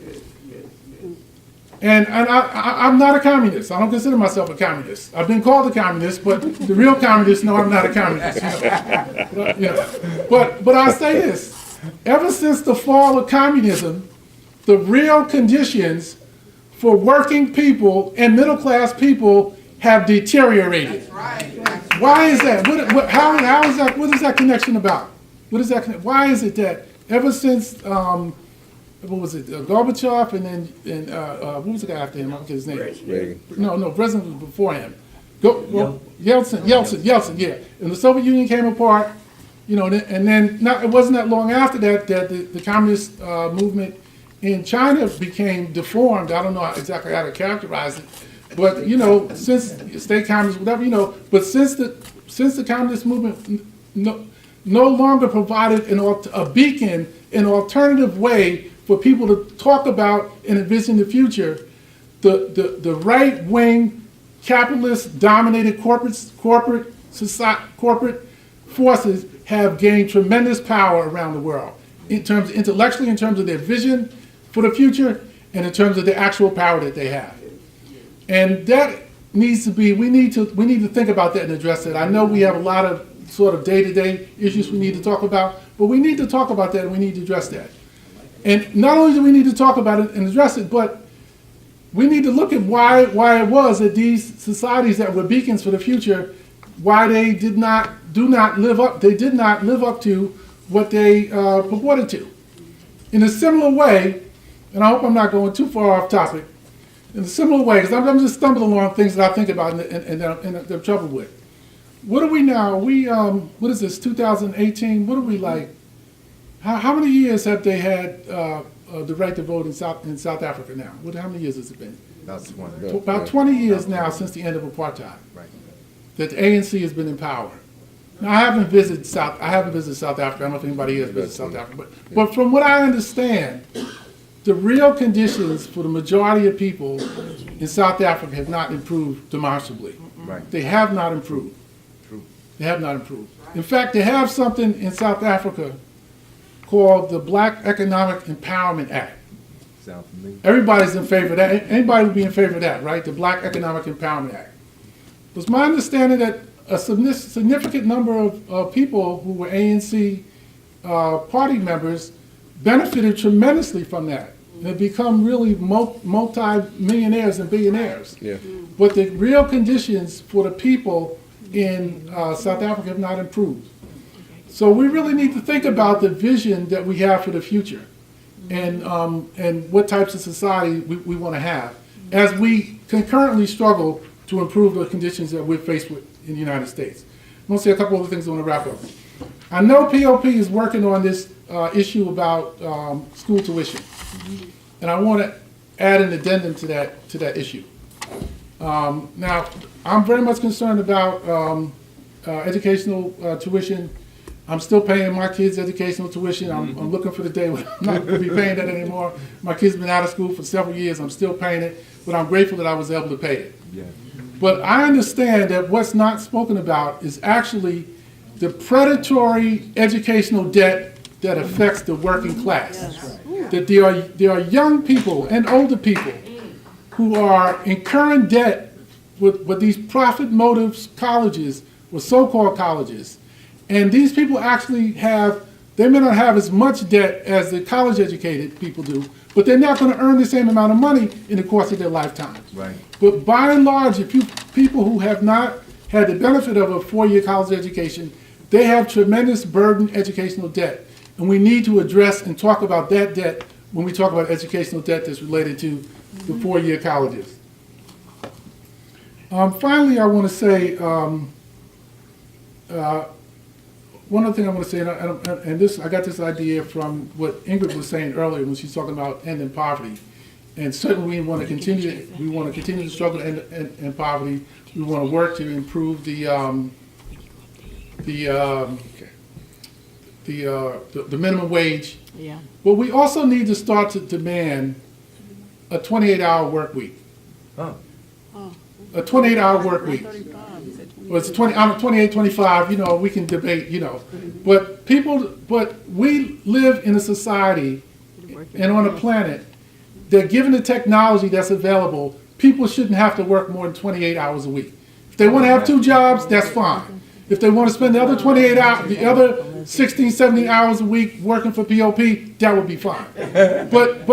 And I'm not a communist. I don't consider myself a communist. I've been called a communist, but the real communists know I'm not a communist. But I say this: ever since the fall of communism, the real conditions for working people and middle class people have deteriorated. That's right. Why is that? How is that? What is that connection about? What is that? Why is it that ever since Gorbachev and what was the guy after him? I forget his name. Reagan. No, President was before him. Yeltsin, yeah. And the Soviet Union came apart, and then it wasn't that long after that the communist movement in China became deformed. I don't know exactly how to characterize it, but since state communists, whatever, but since the communist movement no longer provided a beacon, an alternative way for people to talk about and envision the future, the right-wing, capitalist-dominated corporate forces have gained tremendous power around the world, intellectually, in terms of their vision for the future, and in terms of the actual power that they have. And that needs to be, we need to think about that and address it. I know we have a lot of sort of day-to-day issues we need to talk about, but we need to talk about that and we need to address that. And not only do we need to talk about it and address it, but we need to look at why it was that these societies that were beacons for the future, why they did not live up to what they purported to. In a similar way, and I hope I'm not going too far off topic, in a similar way, because I'm just stumbling along things that I think about and I'm troubled with. What are we now? What is this, 2018? What are we like? How many years have they had the right to vote in South Africa now? How many years has it been? About 20. About 20 years now since the end of apartheid. Right. That the ANC has been in power. Now, I haven't visited South Africa. I don't know if anybody here has visited South Africa. But from what I understand, the real conditions for the majority of people in South Africa have not improved demonstrably. Right. They have not improved. True. They have not improved. In fact, they have something in South Africa called the Black Economic Empowerment Act. Sound familiar? Everybody's in favor of that. Anybody would be in favor of that, right? The Black Economic Empowerment Act. It was my understanding that a significant number of people who were ANC party members benefited tremendously from that. They've become really multi-millionaires and billionaires. Yeah. But the real conditions for the people in South Africa have not improved. So we really need to think about the vision that we have for the future and what types of society we want to have as we concurrently struggle to improve the conditions that we're faced with in the United States. I'm going to say a couple other things I want to wrap up. I know POP is working on this issue about school tuition, and I want to add an addendum to that issue. Now, I'm very much concerned about educational tuition. I'm still paying my kids' educational tuition. I'm looking for the day when I'm not going to be paying that anymore. My kids have been out of school for several years. I'm still paying it, but I'm grateful that I was able to pay it. Yeah. But I understand that what's not spoken about is actually the predatory educational debt that affects the working class. That there are young people and older people who are incurring debt with these profit motives colleges, with so-called colleges. And these people actually they may not have as much debt as the college-educated people do, but they're not going to earn the same amount of money in the course of their lifetime. Right. But by and large, people who have not had the benefit of a four-year college education, they have tremendous burden educational debt. And we need to address and talk about that debt when we talk about educational debt that's related to the four-year colleges. Finally, I want to say, one other thing I want to say, and this, I got this idea from what Ingrid was saying earlier when she's talking about ending poverty. And certainly we want to continue to struggle to end poverty. We want to work to improve the minimum wage. Yeah. But we also need to start to demand a 28-hour work week. Huh. A 28-hour work week. Well, it's 28, 25, we can debate, But we live in a society and on a planet that, given the technology that's available, people shouldn't have to work more than 28 hours a week. If they want to have two jobs, that's fine. If they want to spend the other 28 hours, the other 16, 17 hours a week working for POP, that would be fine. But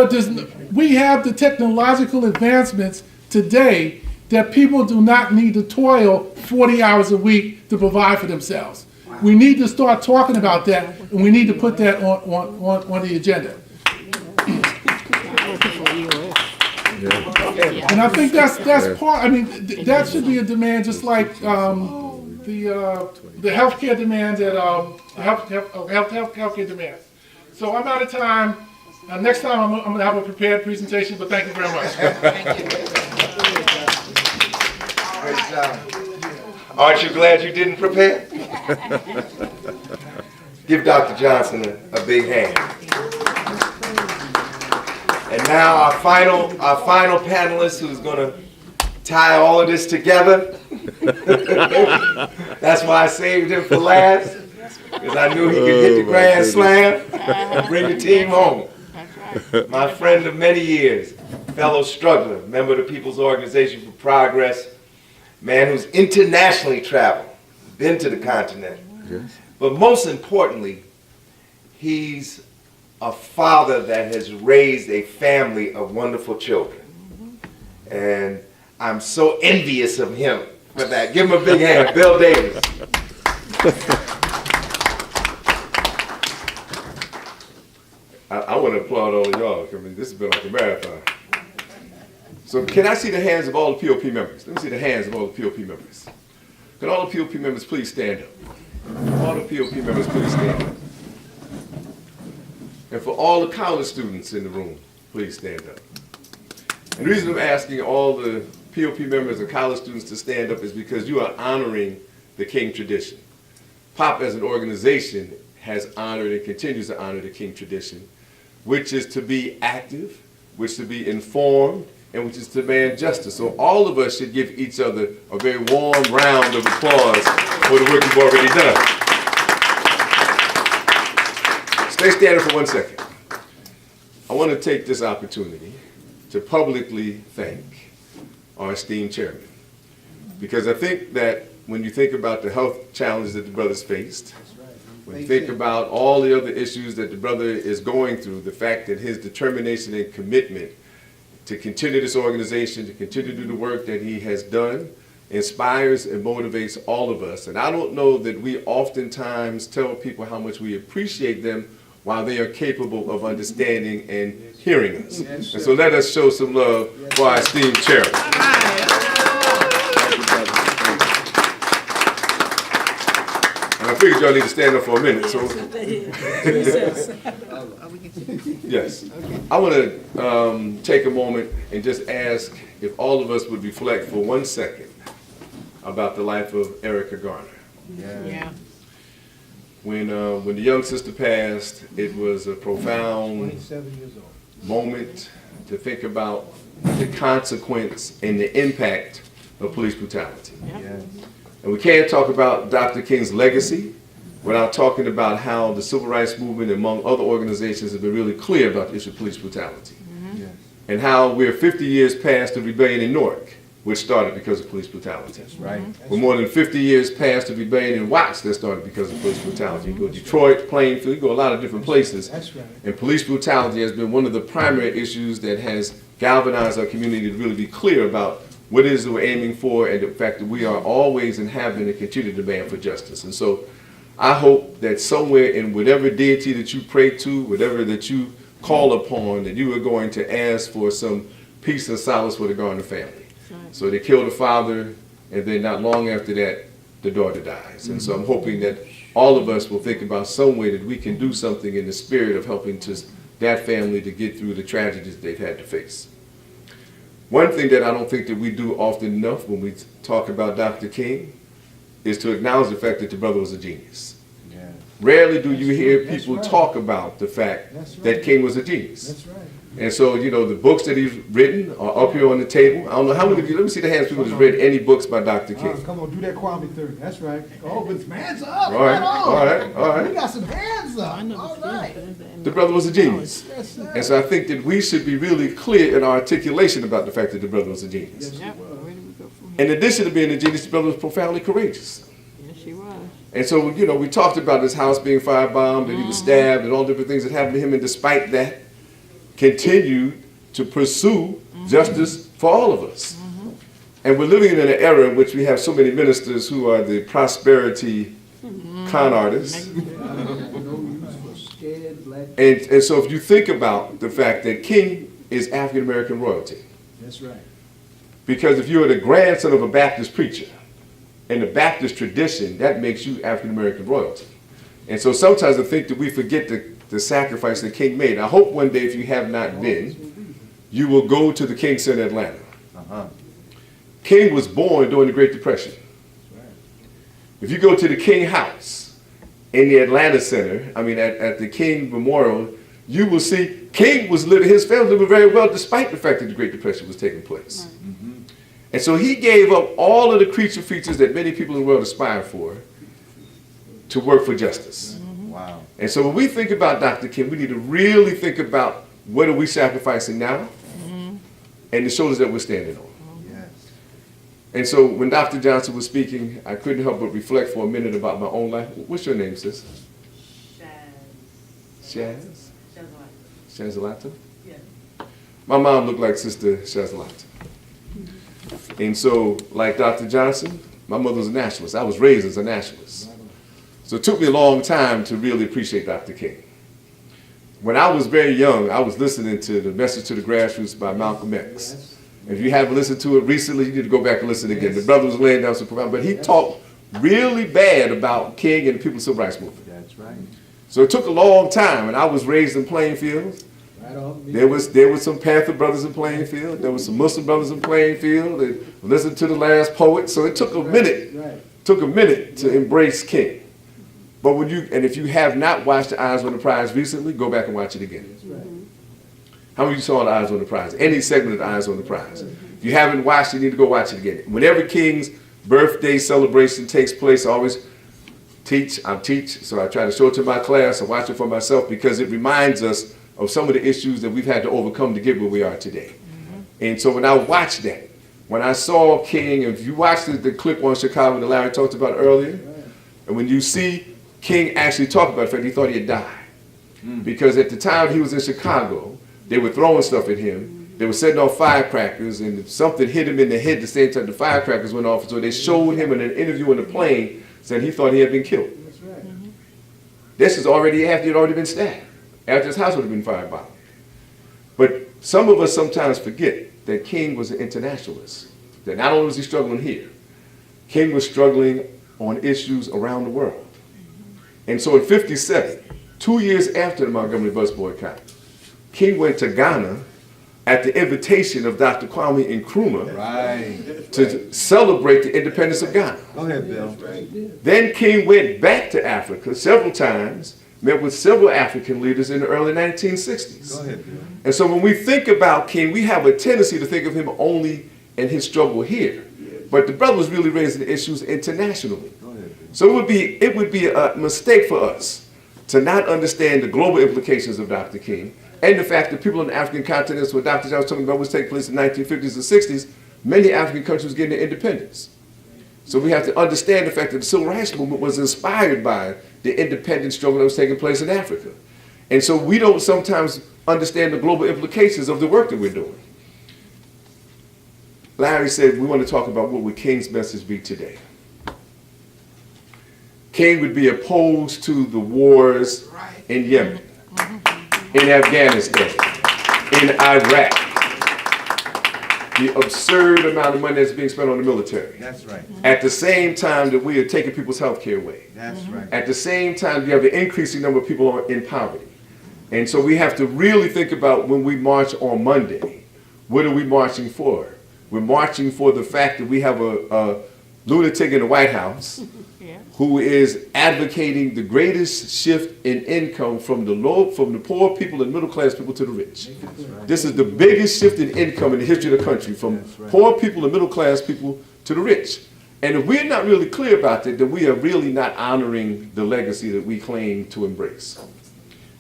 we have the technological advancements today that people do not need to toil 40 hours a week to provide for themselves. We need to start talking about that, and we need to put that on the agenda. And I think that's part. That should be a demand, just like the healthcare demands that healthcare demands. So I'm out of time. Next time I'm going to have a prepared presentation, but thank you very much. Thank you. Great job. Aren't you glad you didn't prepare? Give Dr. Johnson a big hand. And now our final panelist who's going to tie all of this together. That's why I saved him for last, because I knew he could hit the grand slam and bring the team home. My friend of many years, fellow struggler, member of the People's Organization for Progress, man who's internationally traveled, been to the continent. Yes. But most importantly, he's a father that has raised a family of wonderful children. And I'm so envious of him for that. Give him a big hand, Bill Davis. I want to applaud all of y'all. This has been like a marathon. So can I see the hands of all the POP members? Let me see the hands of all the POP members. Can all the POP members please stand up? All the POP members please stand up. And for all the college students in the room, please stand up. And the reason I'm asking all the POP members and college students to stand up is because you are honoring the King tradition. POP as an organization has honored and continues to honor the King tradition, which is to be active, which is to be informed, and which is to demand justice. So all of us should give each other a very warm round of applause for the work you've already done. Stay standing for 1 second. I want to take this opportunity to publicly thank our esteemed chairman, because I think that when you think about the health challenges that the brothers faced, when you think about all the other issues that the brother is going through, the fact that his determination and commitment to continue this organization, to continue to do the work that he has done, inspires and motivates all of us. And I don't know that we oftentimes tell people how much we appreciate them while they are capable of understanding and hearing us. And so let us show some love for our esteemed chairman. And I figured y'all need to stand up for a minute. So yes, I want to take a moment and just ask if all of us would reflect for 1 second about the life of Erica Gardner. Yeah. When the young sister passed, it was a profound moment to think about the consequence and the impact of police brutality. And we can't talk about Dr. King's legacy without talking about how the civil rights movement, among other organizations, have been really clear about the issue of police brutality. And how we're 50 years past the rebellion in Newark, which started because of police brutality. That's right. We're more than 50 years past the rebellion in Watts that started because of police brutality. You go to Detroit, Plainfield, you go a lot of different places. That's right. And police brutality has been one of the primary issues that has galvanized our community to really be clear about what it is that we're aiming for and the fact that we are always and have been and continue to demand for justice. And so I hope that somewhere in whatever deity that you pray to, whatever that you call upon, that you are going to ask for some peace and solace for the Gardner family. So they killed the father, and then not long after that, the daughter dies. And so I'm hoping that all of us will think about some way that we can do something in the spirit of helping that family to get through the tragedies they've had to face. One thing that I don't think that we do often enough when we talk about Dr. King is to acknowledge the fact that the brother was a genius. Rarely do you hear people talk about the fact that King was a genius. That's right. And so, you know, the books that he's written are up here on the table. I don't know how many of you, let me see the hands of people who's read any books by Dr. King. Come on, do that Kwame theory. That's right. Oh, but hands up. All right, all right, all right. We got some hands up. All right. The brother was a genius. Yes, and so I think that we should be really clear in our articulation about the fact that the brother was a genius. Yep. In addition to being a genius, the brother was profoundly courageous. Yes, she was. And so, you know, we talked about his house being firebombed and he was stabbed and all different things that happened to him. And despite that, continued to pursue justice for all of us. And we're living in an era in which we have so many ministers who are the prosperity con artists. And so if you think about the fact that King is African American royalty. That's right. Because if you're the grandson of a Baptist preacher, in the Baptist tradition, that makes you African American royalty. And so sometimes I think that we forget the sacrifice that King made. I hope one day, if you have not been, you will go to the King Center in Atlanta. King was born during the Great Depression. If you go to the King House in the Atlanta Center, I mean at the King Memorial, you will see King was living, his family lived very well despite the fact that the Great Depression was taking place. And so he gave up all of the creature features that many people in the world aspire for to work for justice. Wow. And so when we think about Dr. King, we need to really think about what are we sacrificing now and the shoulders that we're standing on. And so when Dr. Johnson was speaking, I couldn't help but reflect for a minute about my own life. What's your name, sis? Shaz. Shazalata? Yeah. My mom looked like Sister Shazalata. And so, like Dr. Johnson, my mother was a nationalist. I was raised as a nationalist. So it took me a long time to really appreciate Dr. King. When I was very young, I was listening to the Message to the Grassroots by Malcolm X. If you haven't listened to it recently, you need to go back and listen again. The brother was laying down some profound, but he talked really bad about King and the People's Civil Rights Movement. That's right. So it took a long time, and I was raised in Plainfield. There was some Panther brothers in Plainfield. There was some Muslim brothers in Plainfield. And listened to the last poet. So it took a minute. Took a minute to embrace King. But if you have not watched The Eyes on the Prize recently, go back and watch it again. How many of you saw The Eyes on the Prize? Any segment of The Eyes on the Prize? If you haven't watched it, you need to go watch it again. Whenever King's birthday celebration takes place, I always teach, so I try to show it to my class, I watch it for myself because it reminds us of some of the issues that we've had to overcome to get where we are today. And so when I watched that, when I saw King, and if you watched the clip on Chicago that Larry talked about earlier, and when you see King actually talk about the fact he thought he had died. Because at the time he was in Chicago, they were throwing stuff at him, they were setting off firecrackers, and something hit him in the head the same time the firecrackers went off, so they showed him in an interview on the plane said he thought he had been killed. This is already after he had already been stabbed, after his house would have been firebombed. But some of us sometimes forget that King was an internationalist, that not only was he struggling here, King was struggling on issues around the world. And so in '57, 2 years after the Montgomery Bus Boycott, King went to Ghana at the invitation of Dr. Kwame Nkrumah to celebrate the independence of Ghana. Go ahead, Bill. Then King went back to Africa several times, met with several African leaders in the early 1960s. Go ahead, Bill. And so when we think about King, we have a tendency to think of him only in his struggle here. But the brother was really raising the issues internationally. So it would be a mistake for us to not understand the global implications of Dr. King and the fact that people on the African continents, what Dr. John was talking about was taking place in the 1950s and 60s, many African countries getting their independence. So we have to understand the fact that the civil rights movement was inspired by the independence struggle that was taking place in Africa. And so we don't sometimes understand the global implications of the work that we're doing. Larry said we want to talk about what would King's message be today. King would be opposed to the wars in Yemen, in Afghanistan, in Iraq, the absurd amount of money that's being spent on the military. That's right. At the same time that we are taking people's health care away. That's right. At the same time, you have an increasing number of people in poverty. And so we have to really think about when we march on Monday, what are we marching for? We're marching for the fact that we have a lunatic in the White House who is advocating the greatest shift in income from the poor people and middle class people to the rich. This is the biggest shift in income in the history of the country, from poor people and middle class people to the rich. And if we're not really clear about that, then we are really not honoring the legacy that we claim to embrace.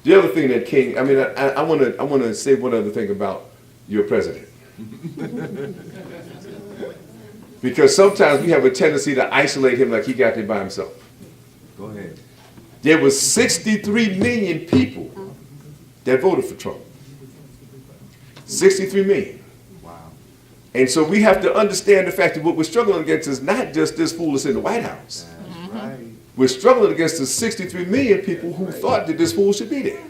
The other thing that King, I want to say one other thing about your president. Because sometimes we have a tendency to isolate him like he got there by himself. Go ahead. There was 63 million people that voted for Trump. 63 million. Wow. And so we have to understand the fact that what we're struggling against is not just this fool that's in the White House. That's right. We're struggling against the 63 million people who thought that this fool should be there.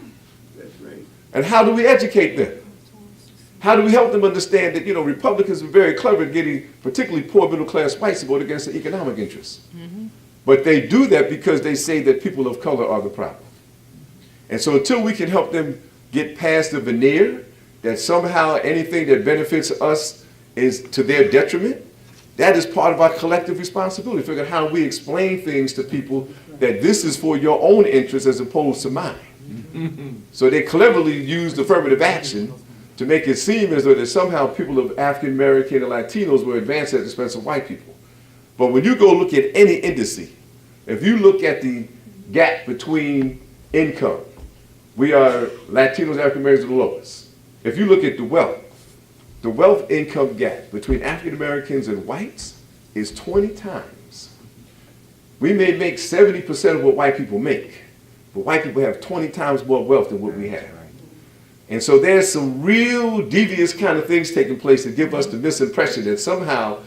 That's right. And how do we educate them? How do we help them understand that, Republicans are very clever at getting particularly poor middle class whites to vote against their economic interests? But they do that because they say that people of color are the problem. And so until we can help them get past the veneer that somehow anything that benefits us is to their detriment, that is part of our collective responsibility. Figure out how we explain things to people that this is for your own interest as opposed to mine. So they cleverly used affirmative action to make it seem as though that somehow people of African American and Latinos were advanced at the expense of white people. But when you go look at any indice, if you look at the gap between income, we are Latinos, African Americans are the lowest. If you look at the wealth income gap between African Americans and whites is 20 times. We may make 70% of what white people make, but white people have 20 times more wealth than what we have. And so there's some real devious kind of things taking place that give us the misimpression that somehow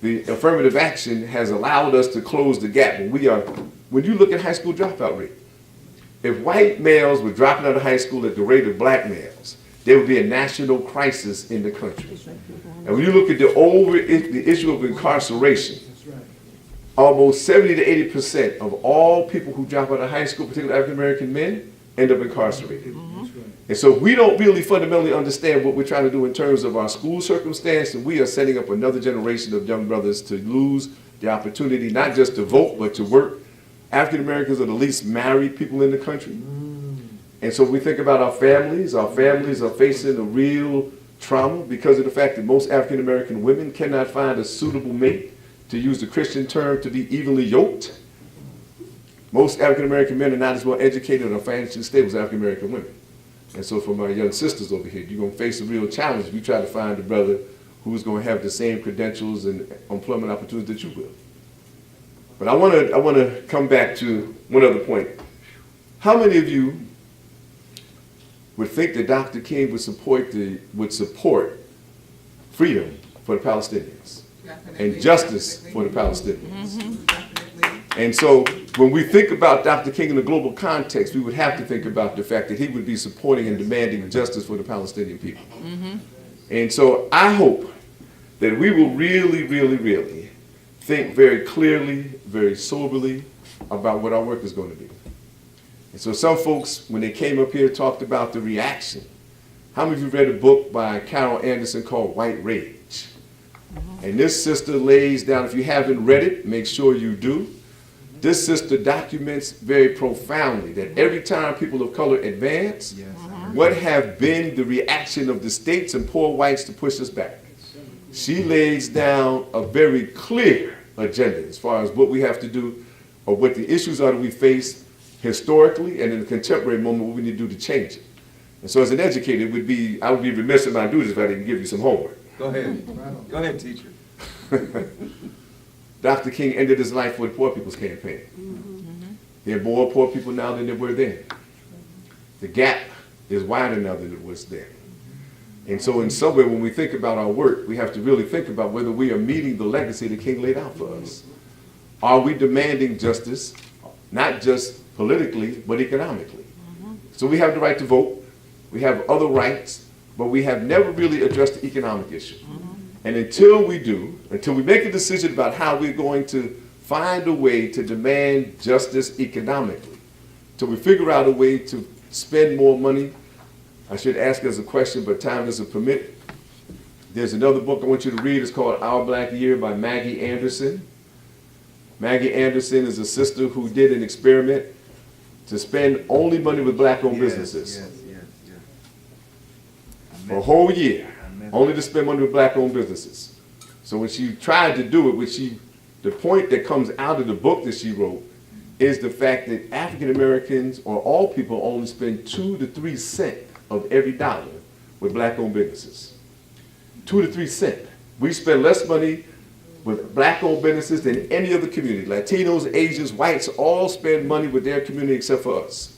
the affirmative action has allowed us to close the gap. When you look at high school dropout rate, if white males were dropping out of high school at the rate of black males, there would be a national crisis in the country. And when you look at the issue of incarceration, almost 70 to 80% of all people who drop out of high school, particularly African American men, end up incarcerated. And so we don't really fundamentally understand what we're trying to do in terms of our school circumstance, and we are setting up another generation of young brothers to lose the opportunity not just to vote, but to work. African Americans are the least married people in the country. And so we think about our families are facing a real trauma because of the fact that most African American women cannot find a suitable mate, to use the Christian term, to be evenly yoked. Most African American men are not as well educated or financially stable as African American women. And so for my young sisters over here, you're going to face a real challenge if you try to find a brother who's going to have the same credentials and employment opportunities that you will. But I want to come back to one other point. How many of you would think that Dr. King would support freedom for the Palestinians and justice for the Palestinians? And so when we think about Dr. King in a global context, we would have to think about the fact that he would be supporting and demanding justice for the Palestinian people. And so I hope that we will really, really, really think very clearly, very soberly about what our work is going to be. And so some folks, when they came up here, talked about the reaction. How many of you read a book by Carol Anderson called White Rage? And this sister lays down, if you haven't read it, make sure you do. This sister documents very profoundly that every time people of color advance, what have been the reaction of the states and poor whites to push us back. She lays down a very clear agenda as far as what we have to do or what the issues are that we face historically and in the contemporary moment what we need to do to change it. And so as an educator, I would be remiss in my duties if I didn't give you some homework. Go ahead. Go ahead, teacher. Dr. King ended his life for the Poor People's Campaign. There are more poor people now than there were then. The gap is wider now than it was then. And so in some way, when we think about our work, we have to really think about whether we are meeting the legacy that King laid out for us. Are we demanding justice, not just politically, but economically? So we have the right to vote, we have other rights, but we have never really addressed the economic issue. And until we do, until we make a decision about how we're going to find a way to demand justice economically, till we figure out a way to spend more money, I should ask as a question, but time doesn't permit. There's another book I want you to read. It's called Our Black Year by Maggie Anderson. Maggie Anderson is a sister who did an experiment to spend only money with black-owned businesses. For a whole year, only to spend money with black-owned businesses. So when she tried to do it, the point that comes out of the book that she wrote is the fact that African Americans or all people only spend 2 to 3 cents of every dollar with black-owned businesses. 2 to 3 cents. We spend less money with black-owned businesses than any other community. Latinos, Asians, whites all spend money with their community except for us.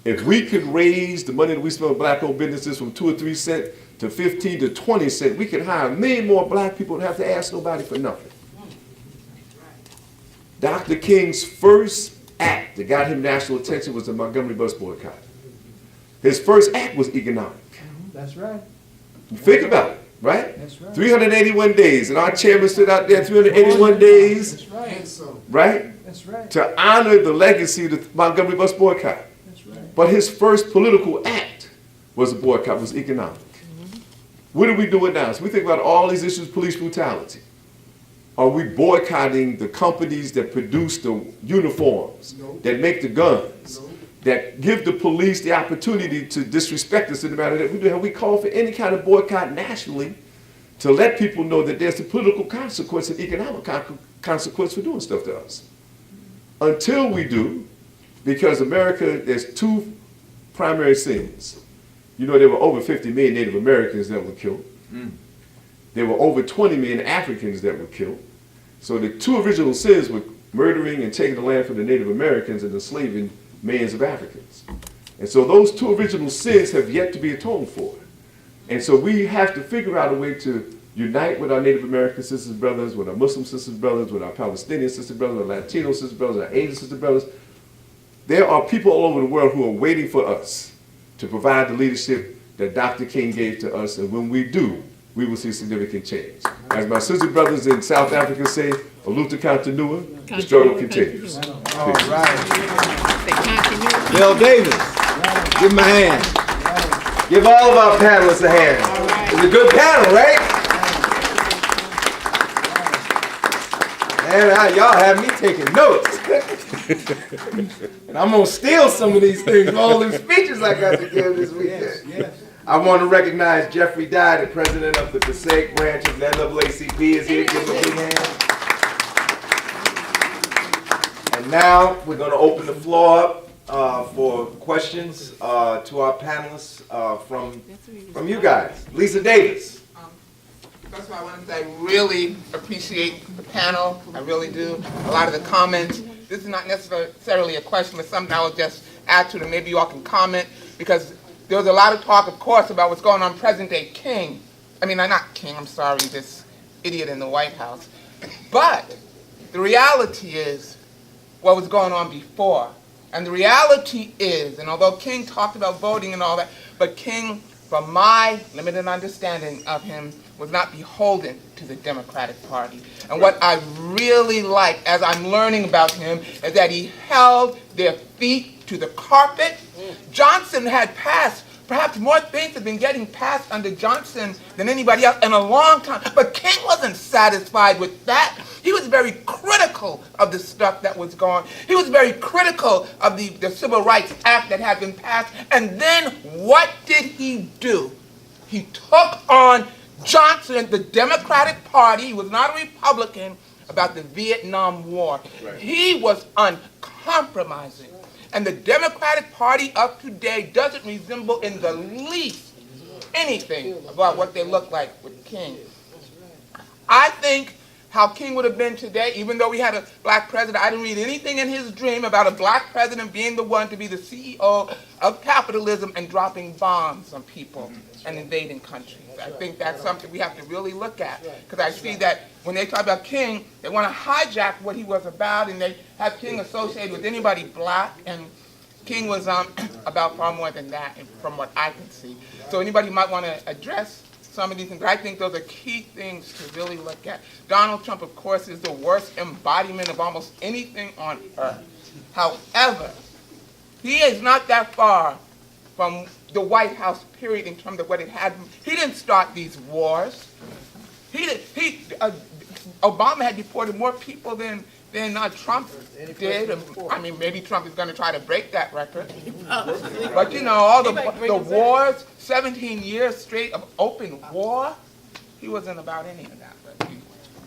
If we could raise the money that we spend with black-owned businesses from 2 or 3 cents to 15 to 20 cents, we could hire many more black people and have to ask nobody for nothing. Dr. King's first act that got him national attention was the Montgomery Bus Boycott. His first act was economic. That's right. Think about it, right? That's right. 381 days, and our chairman stood out there 381 days, That's right. right? That's right. To honor the legacy of the Montgomery Bus Boycott. That's right. But his first political act was a boycott, was economic. What are we doing now? So we think about all these issues, police brutality. Are we boycotting the companies that produce the uniforms, that make the guns, that give the police the opportunity to disrespect us in the matter that we do? Have we called for any kind of boycott nationally to let people know that there's a political consequence and economic consequence for doing stuff to us? Until we do, because America, there's 2 primary sins. You know, there were over 50 million Native Americans that were killed. There were over 20 million Africans that were killed. So the 2 original sins were murdering and taking the land from the Native Americans and enslaving millions of Africans. And so those 2 original sins have yet to be atoned for. And so we have to figure out a way to unite with our Native American sisters and brothers, with our Muslim sisters and brothers, with our Palestinian sisters and brothers, our Latino sisters and brothers, our Asian sisters and brothers. There are people all over the world who are waiting for us to provide the leadership that Dr. King gave to us. And when we do, we will see significant change. As my sister brothers in South Africa say, Oluta Continua, the struggle continues. All right. Bill Davis, give him a hand. Give all of our panelists a hand. It's a good panel, right? Man, y'all have me taking notes. And I'm gonna steal some of these things from all these speeches I got to give this weekend. Yes. I want to recognize Jeffrey Dye, the president of the Passaic branch of the NAACP, is here. Give him a big hand. And now we're going to open the floor up for questions to our panelists from you guys. Lisa Davis. First of all, I want to say I really appreciate the panel. I really do. A lot of the comments. This is not necessarily a question, but something I will just add to, and maybe you all can comment, because there was a lot of talk, of course, about what's going on present-day King. I mean, not King, I'm sorry, this idiot in the White House. But the reality is what was going on before. And the reality is, and although King talked about voting and all that, but King, from my limited understanding of him, was not beholden to the Democratic Party. And what I really like, as I'm learning about him, is that he held their feet to the carpet. Johnson had passed, perhaps more things have been getting passed under Johnson than anybody else in a long time. But King wasn't satisfied with that. He was very critical of the stuff that was going on. He was very critical of the Civil Rights Act that had been passed. And then what did he do? He took on Johnson, the Democratic Party, he was not a Republican, about the Vietnam War. Right. He was uncompromising. And the Democratic Party of today doesn't resemble in the least anything about what they look like with King. I think how King would have been today, even though we had a black president, I didn't read anything in his dream about a black president being the one to be the CEO of capitalism and dropping bombs on people and invading countries. I think that's something we have to really look at, because I see that when they talk about King, they want to hijack what he was about, and they have King associated with anybody black, and King was about far more than that, from what I can see. So anybody might want to address some of these things. I think those are key things to really look at. Donald Trump, of course, is the worst embodiment of almost anything on earth. However, he is not that far from the White House period in terms of what it had. He didn't start these wars. Obama had deported more people than Trump did. I mean, maybe Trump is going to try to break that record. But you know, all the wars, 17 years straight of open war, he wasn't about any of that. But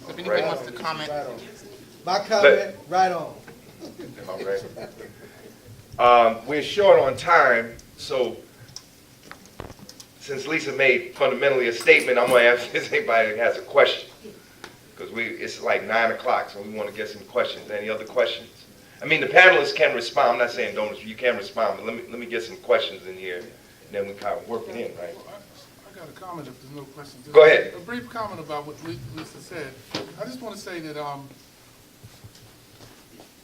if anybody wants to comment. My comment, right on. All right. We're short on time, so since Lisa made fundamentally a statement, I'm going to ask if anybody has a question. Because it's like 9 o'clock, so we want to get some questions. Any other questions? I mean, the panelists can respond. I'm not saying don't, you can respond, but let me get some questions in here, and then we kind of work it in, right? I got a comment if there's no questions. Go ahead. A brief comment about what Lisa said. I just want to say that,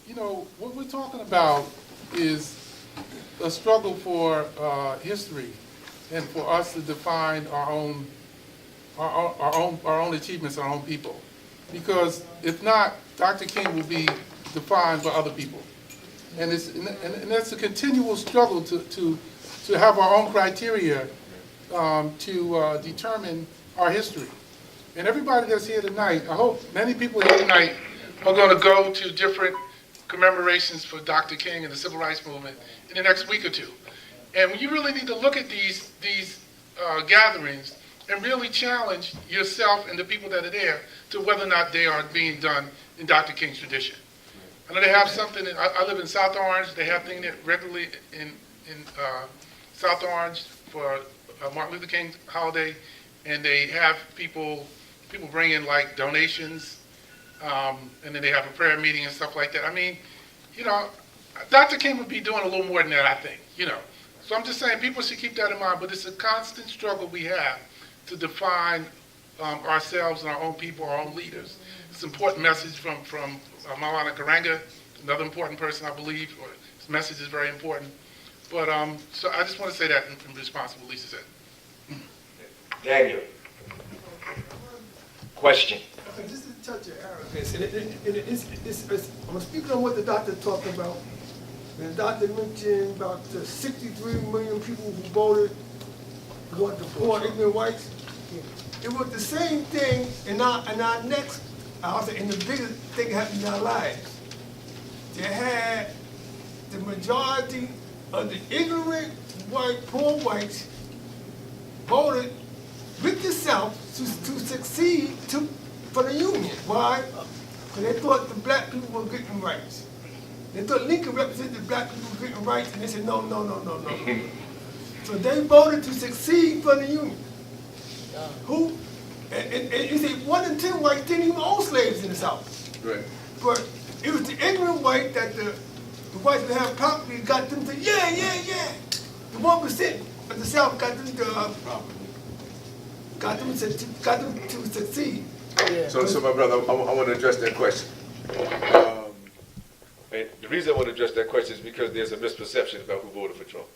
you know, what we're talking about is a struggle for history and for us to define our own achievements, our own people. Because if not, Dr. King will be defined by other people. And that's a continual struggle to have our own criteria to determine our history. And everybody that's here tonight, I hope many people here tonight are going to go to different commemorations for Dr. King and the Civil Rights Movement in the next week or two. And you really need to look at these gatherings and really challenge yourself and the people that are there to whether or not they are being done in Dr. King's tradition. I know they have something, I live in South Orange, they have things regularly in South Orange for Martin Luther King holiday, and they have people bring in like donations, and then they have a prayer meeting and stuff like that. I mean, you know, Dr. King would be doing a little more than that, I think, you know. So I'm just saying people should keep that in mind, but it's a constant struggle we have to define ourselves and our own people, our own leaders. It's an important message from Maulana Karenga, another important person, I believe. His message is very important. But so I just want to say that in response to what Lisa said. Daniel. Question. Just a touch of arrogance. I'm speaking on what the doctor talked about. And the doctor mentioned about the 63 million people who voted for the poor ignorant whites. It was the same thing in our next, I'll say, in the biggest thing happened in our lives. They had the majority of the ignorant white, poor whites voted with the South to succeed for the Union. Why? Because they thought the black people were getting rights. They thought Lincoln represented the black people getting rights, and they said, no. So they voted to succeed for the Union. Who? And you say 1 in 10 whites didn't even own slaves in the South. Right. But it was the ignorant white that the whites that have property got them to, yeah. The 1% of the South got them to succeed. So my brother, I want to address that question. And the reason I want to address that question is because there's a misperception about who voted for Trump.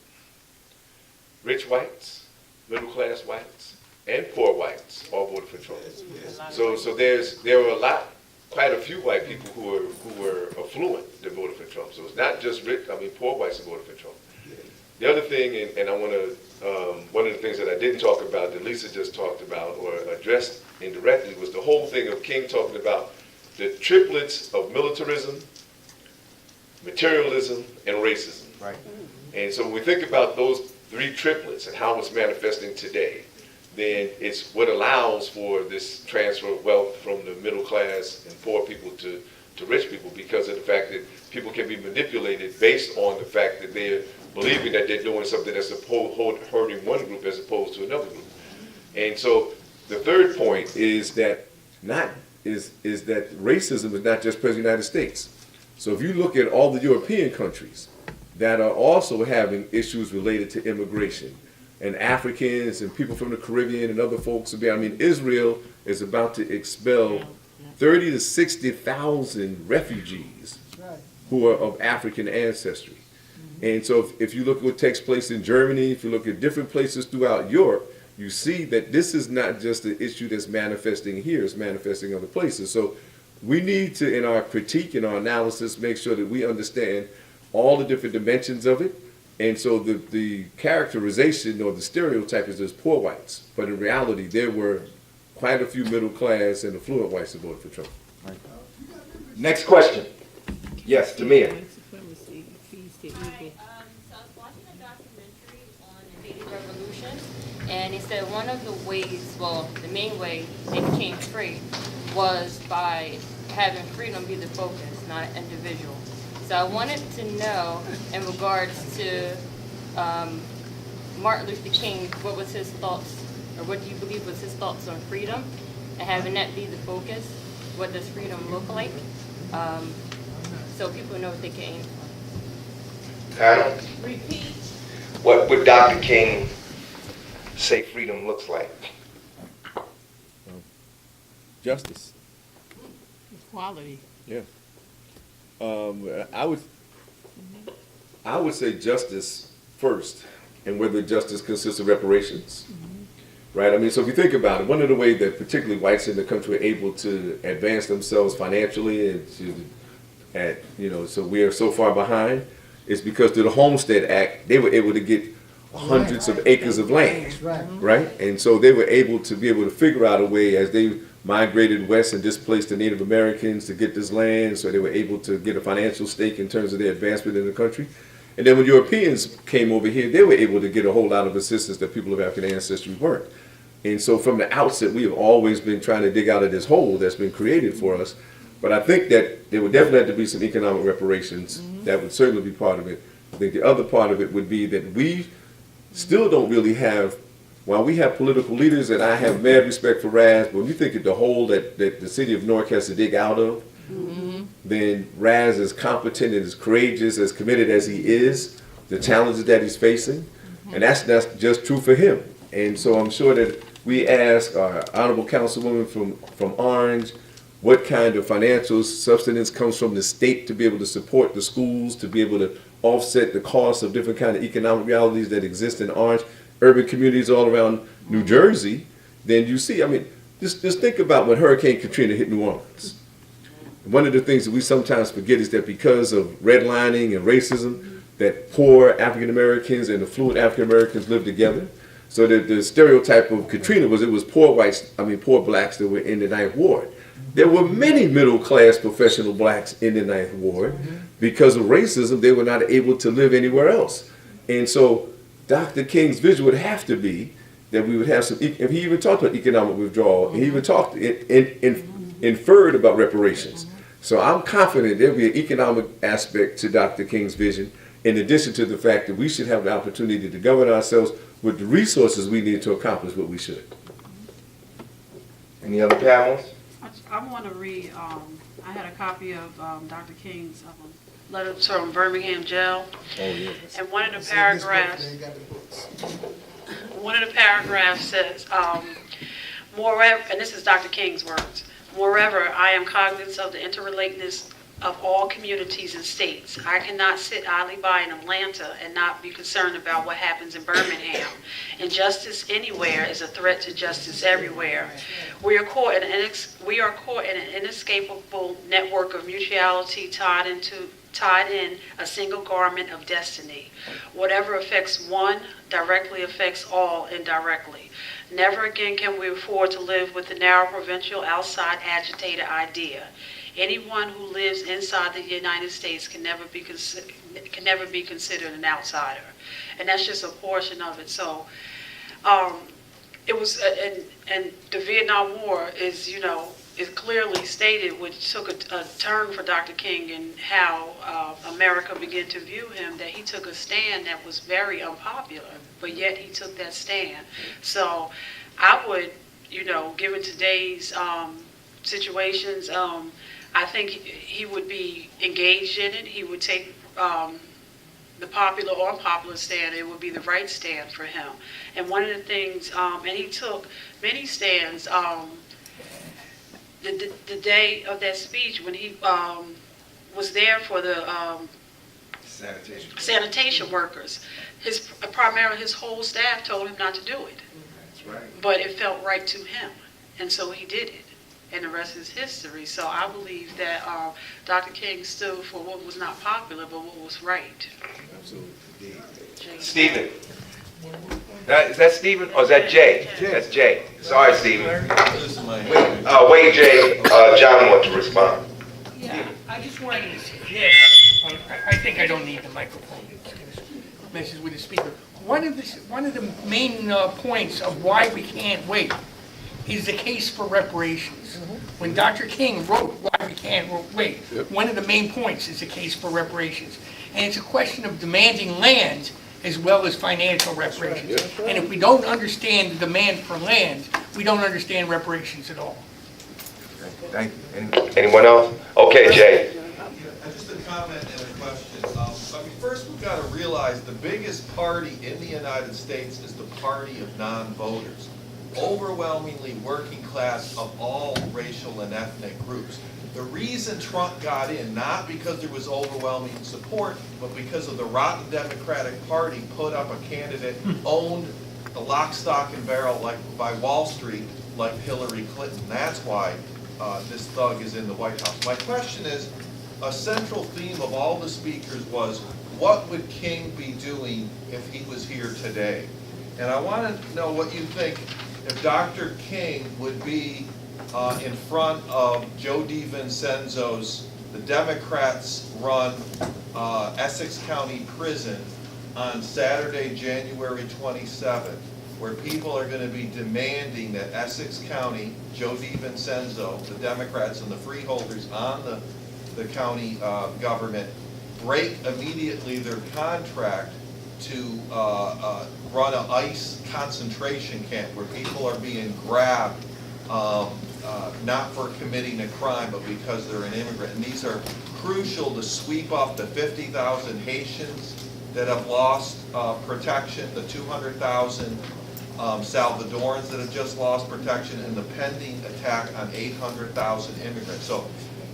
Rich whites, middle class whites, and poor whites all voted for Trump. So there were quite a few white people who were affluent that voted for Trump. So it's not just poor whites that voted for Trump. The other thing, and I want to, one of the things that I didn't talk about that Lisa just talked about or addressed indirectly was the whole thing of King talking about the triplets of militarism, materialism, and racism. Right. And so when we think about those three triplets and how it's manifesting today, then it's what allows for this transfer of wealth from the middle class and poor people to rich people, because of the fact that people can be manipulated based on the fact that they're believing that they're doing something that's hurting one group as opposed to another group. And so the third point is that that racism is not just present in the United States. So if you look at all the European countries that are also having issues related to immigration, and Africans and people from the Caribbean and other folks, Israel is about to expel 30 to 60,000 refugees who are of African ancestry. And so if you look at what takes place in Germany, if you look at different places throughout Europe, you see that this is not just an issue that's manifesting here, it's manifesting other places. So we need to, in our critique and our analysis, make sure that we understand all the different dimensions of it. And so the characterization or the stereotype is there's poor whites, but in reality there were quite a few middle class and affluent whites that voted for Trump. Next question. Yes, Tamia. So I was watching a documentary on the Haiti Revolution, and it said one of the ways, the main way they became free was by having freedom be the focus, not an individual. So I wanted to know, in regards to Martin Luther King, what was his thoughts, or what do you believe was his thoughts on freedom, and having that be the focus? What does freedom look like? So people know what they can aim for. Panel. Repeat. What would Dr. King say freedom looks like? Justice. Equality. Yeah. I would say justice first, and whether justice consists of reparations, right? So if you think about it, one of the ways that particularly whites in the country are able to advance themselves financially and so we are so far behind is because through the Homestead Act, they were able to get hundreds of acres of land, right? And so they were able to figure out a way as they migrated west and displaced the Native Americans to get this land, so they were able to get a financial stake in terms of their advancement in the country. And then when Europeans came over here, they were able to get a whole lot of assistance that people of African ancestry weren't. And so from the outset, we have always been trying to dig out of this hole that's been created for us. But I think that there would definitely have to be some economic reparations. That would certainly be part of it. I think the other part of it would be that we still don't really have, while we have political leaders, and I have mad respect for Raz, but when you think of the hole that the city of Newark has to dig out of, then Raz, as competent and as courageous, as committed as he is, the challenges that he's facing, and that's just true for him. And so I'm sure that we ask our honorable councilwoman from Orange, what kind of financial substance comes from the state to be able to support the schools, to be able to offset the costs of different kind of economic realities that exist in Orange, urban communities all around New Jersey, then you see, Just think about when Hurricane Katrina hit New Orleans. One of the things that we sometimes forget is that because of redlining and racism, that poor African Americans and affluent African Americans lived together. So the stereotype of Katrina was it was poor blacks that were in the Ninth Ward. There were many middle-class professional blacks in the Ninth Ward. Because of racism, they were not able to live anywhere else. And so Dr. King's vision would have to be that we would have some, and he even talked about economic withdrawal, and he even talked, inferred about reparations. So I'm confident there'll be an economic aspect to Dr. King's vision, in addition to the fact that we should have the opportunity to govern ourselves with the resources we need to accomplish what we should. Any other panels? I want to read, I had a copy of Dr. King's letter from Birmingham jail. Oh, yeah. And one of the paragraphs says, moreover, and this is Dr. King's words, moreover, I am cognizant of the interrelatedness of all communities and states. I cannot sit idly by in Atlanta and not be concerned about what happens in Birmingham. Injustice anywhere is a threat to justice everywhere. We are caught in an inescapable network of mutuality tied in a single garment of destiny. Whatever affects one directly affects all indirectly. Never again can we afford to live with the narrow provincial outside agitated idea. Anyone who lives inside the United States can never be considered an outsider, and that's just a portion of it. So, it was, and the Vietnam War is, is clearly stated, which took a turn for Dr. King and how America began to view him. That he took a stand that was very unpopular, but yet he took that stand. So, I would, given today's situations. I think he would be engaged in it. He would take the popular or unpopular stand. It would be the right stand for him. And one of the things, and he took many stands. The day of that speech, when he was there for the sanitation workers, primarily his whole staff told him not to do it. That's right. But it felt right to him, and so he did it. And the rest is history. So I believe that Dr. King stood for what was not popular, but what was right. Absolutely. Stephen. Is that Stephen or is that Jay? That's Jay. Sorry, Stephen. Wait, Jay. John wants to respond. Yeah, I just wanted to suggest, I think I don't need the microphone. Messes with the speaker. One of the main points of why we can't wait is the case for reparations. When Dr. King wrote Why We Can't Wait, one of the main points is the case for reparations. And it's a question of demanding land as well as financial reparations. And if we don't understand the demand for land, we don't understand reparations at all. Thank you. Anyone else? Okay, Jay. Just a comment and a question. First we've got to realize the biggest party in the United States is the party of non-voters. Overwhelmingly working class of all racial and ethnic groups. The reason Trump got in, not because there was overwhelming support, but because of the rotten Democratic Party put up a candidate owned the lock, stock, and barrel like by Wall Street, like Hillary Clinton. That's why this thug is in the White House. My question is, a central theme of all the speakers was, what would King be doing if he was here today? And I want to know what you think. If Dr. King would be in front of Joe DiVincenzo's, the Democrats-run Essex County Prison on Saturday, January 27th, where people are going to be demanding that Essex County, Joe DiVincenzo, the Democrats and the freeholders on the county government, break immediately their contract to run an ICE concentration camp where people are being grabbed, not for committing a crime, but because they're an immigrant. And these are crucial to sweep up the 50,000 Haitians that have lost protection, the 200,000 Salvadorans that have just lost protection, and the pending attack on 800,000 immigrants. So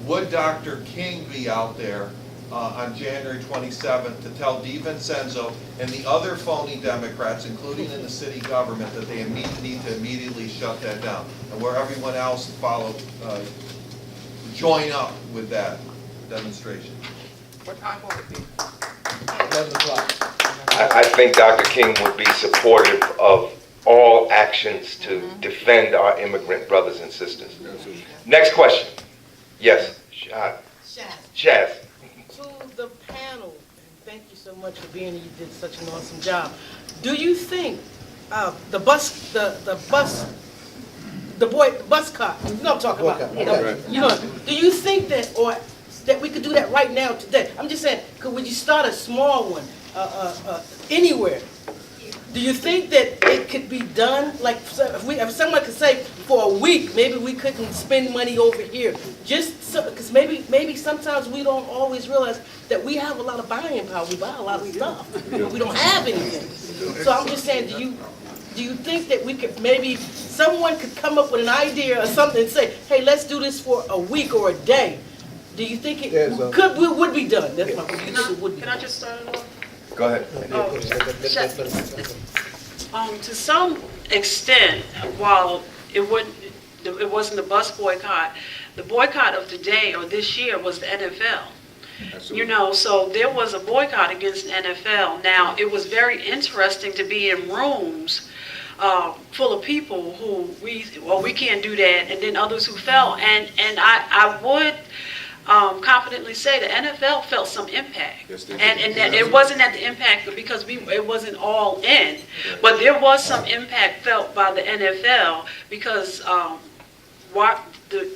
would Dr. King be out there on January 27th to tell DiVincenzo and the other phony Democrats, including in the city government, that they need to immediately shut that down. And where everyone else followed, join up with that demonstration. What time will it be? 11 o'clock. I think Dr. King would be supportive of all actions to defend our immigrant brothers and sisters. Next question. Yes, Shaz. To the panel, thank you so much for being here. You did such an awesome job. Do you think the bus cop, you know what I'm talking about? You know, do you think that we could do that right now today? I'm just saying, would you start a small one anywhere? Do you think that it could be done? Like, if someone could say for a week, maybe we couldn't spend money over here. Just so, because maybe sometimes we don't always realize that we have a lot of buying power. We buy a lot of stuff, but we don't have anything. So I'm just saying, do you think that we could, maybe someone could come up with an idea or something and say, hey, let's do this for a week or a day? Do you think it would be done? That's my question. Can I just start it off? Go ahead. To some extent, while it wasn't the bus boycott, the boycott of today or this year was the NFL. Absolutely. You know, so there was a boycott against the NFL. Now, it was very interesting to be in rooms full of people who we can't do that, and then others who fell. And I would confidently say the NFL felt some impact, and that it wasn't at the impact because it wasn't all in, but there was some impact felt by the NFL because what the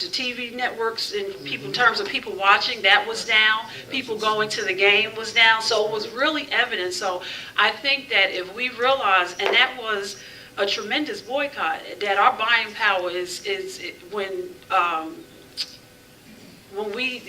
TV networks in terms of people watching, that was down. People going to the game was down, so it was really evident. So I think that if we realize, and that was a tremendous boycott, that our buying power is when we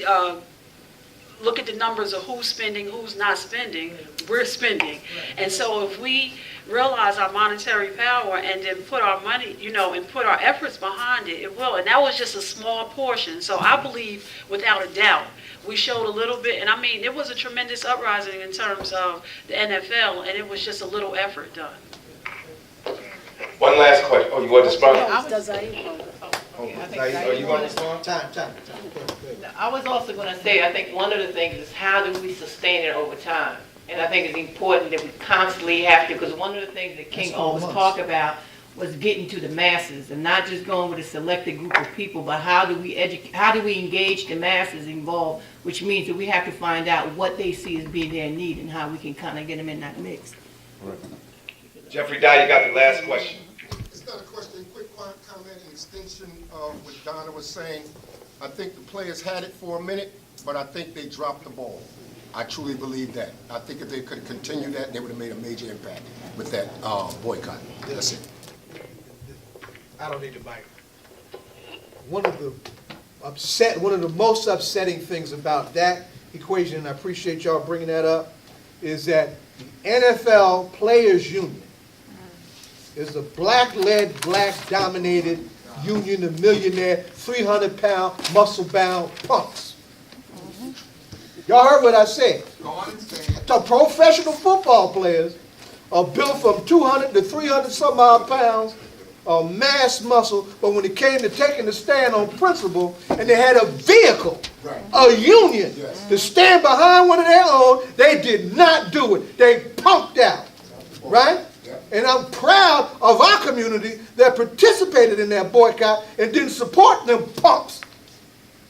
look at the numbers of who's spending, who's not spending, we're spending. And so if we realize our monetary power and then put our money, and put our efforts behind it, it will. And that was just a small portion. So I believe, without a doubt, we showed a little bit. And I mean, it was a tremendous uprising in terms of the NFL, and it was just a little effort done. One last question. Oh, you want to respond? You want to respond? Time. I was also going to say, I think one of the things is how do we sustain it over time? And I think it's important that we constantly have to, because one of the things that King always talked about was getting to the masses and not just going with a selected group of people, but how do we engage the masses involved, which means that we have to find out what they see as being their need and how we can kind of get them in that mix. Right. Jeffrey Dye, you got the last question. It's not a question, quick comment in extension of what Donna was saying. I think the players had it for a minute, but I think they dropped the ball. I truly believe that. I think if they could continue that, they would have made a major impact with that boycott. That's it. I don't need to bite. One of the most upsetting things about that equation, and I appreciate y'all bringing that up, is that the NFL Players Union is a black-led, black-dominated union of millionaire, 300-pound, muscle-bound punks. Y'all heard what I said. The professional football players are built from 200 to 300 some odd pounds of mass muscle, but when it came to taking a stand on principle, and they had a vehicle, a union, to stand behind one of their own, they did not do it. They punked out, right? And I'm proud of our community that participated in that boycott and didn't support them punks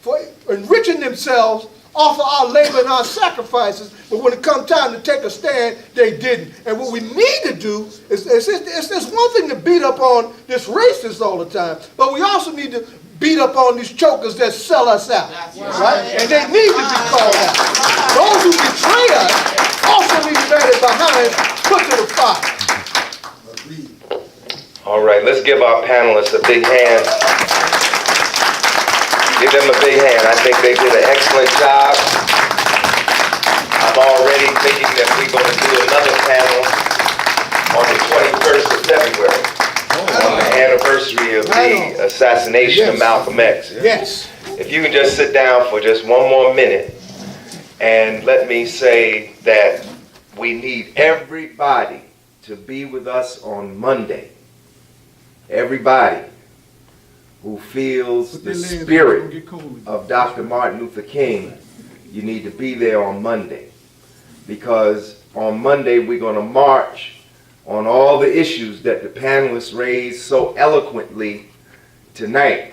for enriching themselves off of our labor and our sacrifices, but when it comes time to take a stand, they didn't. And what we need to do is it's one thing to beat up on this racist all the time, but we also need to beat up on these chokers that sell us out, right? And they need to be called out. Those who betray us also need to be added behind, put to the fire. All right, let's give our panelists a big hand. Give them a big hand. I think they did an excellent job. I'm already thinking that we're going to do another panel on the 21st of February, on the anniversary of the assassination of Malcolm X. Yes. If you can just sit down for just one more minute, And let me say that we need everybody to be with us on Monday. Everybody who feels the spirit of Dr. Martin Luther King, you need to be there on Monday. Because on Monday we're going to march on all the issues that the panelists raised so eloquently tonight.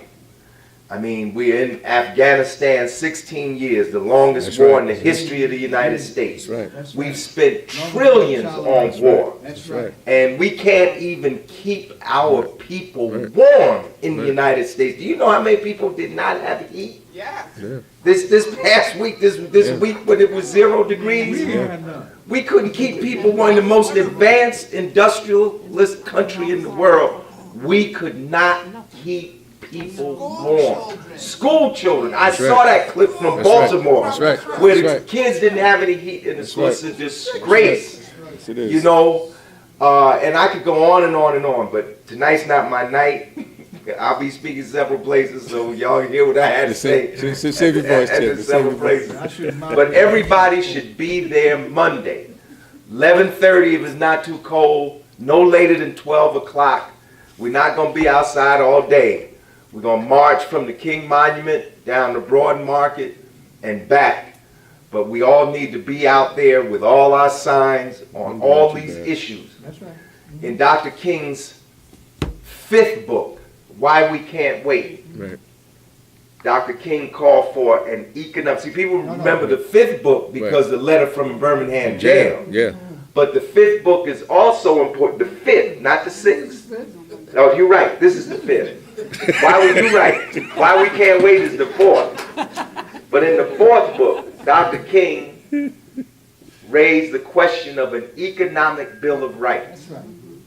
I mean, we're in Afghanistan 16 years, the longest war in the history of the United States. We've spent trillions on war. And we can't even keep our people warm in the United States. Do you know how many people did not have heat? Yeah. This past week, this week when it was 0 degrees, we couldn't keep people warm. In the most advanced industrialist country in the world, we could not keep people warm. School children. I saw that clip from Baltimore where the kids didn't have any heat in the school. It's a disgrace. You know, and I could go on and on and on, but tonight's not my night. I'll be speaking several places, so y'all hear what I had to say. Save your voice, Tim. Several places. But everybody should be there Monday. 11:30 if it's not too cold, no later than 12 o'clock. We're not going to be outside all day. We're going to march from the King Monument down to Broad Market and back. But we all need to be out there with all our signs on all these issues. That's right. In Dr. King's 5th book, Why We Can't Wait, Dr. King called for an economic... See, people remember the 5th book because the letter from Birmingham jail. Yeah. But the 5th book is also important. The 5th, not the 6th. Oh, you're right. This is the 5th. Why were you right? Why We Can't Wait is the 4th. But in the 4th book, Dr. King raised the question of an economic bill of rights.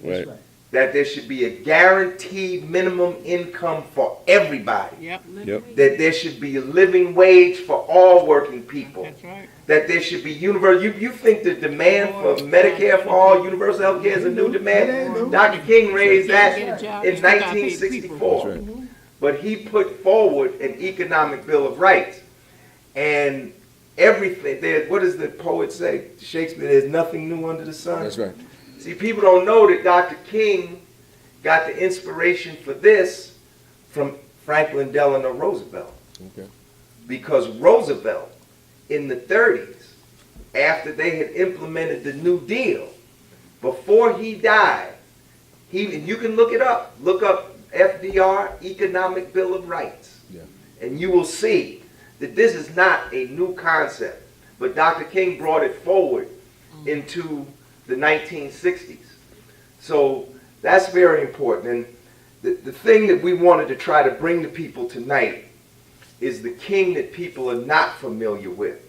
That's right. That there should be a guaranteed minimum income for everybody. That there should be a living wage for all working people. That's right. That there should be universal. You think the demand for Medicare for all, universal health care is a new demand? Dr. King raised that in 1964. But he put forward an economic bill of rights. And everything, what does the poet say? Shakespeare, there's nothing new under the sun. That's right. See, people don't know that Dr. King got the inspiration for this from Franklin Delano Roosevelt. Because Roosevelt, in the 30s, after they had implemented the New Deal, before he died, and you can look it up, look up FDR, Economic Bill of Rights, and you will see that this is not a new concept, but Dr. King brought it forward into the 1960s. So that's very important. And the thing that we wanted to try to bring to people tonight is the King that people are not familiar with.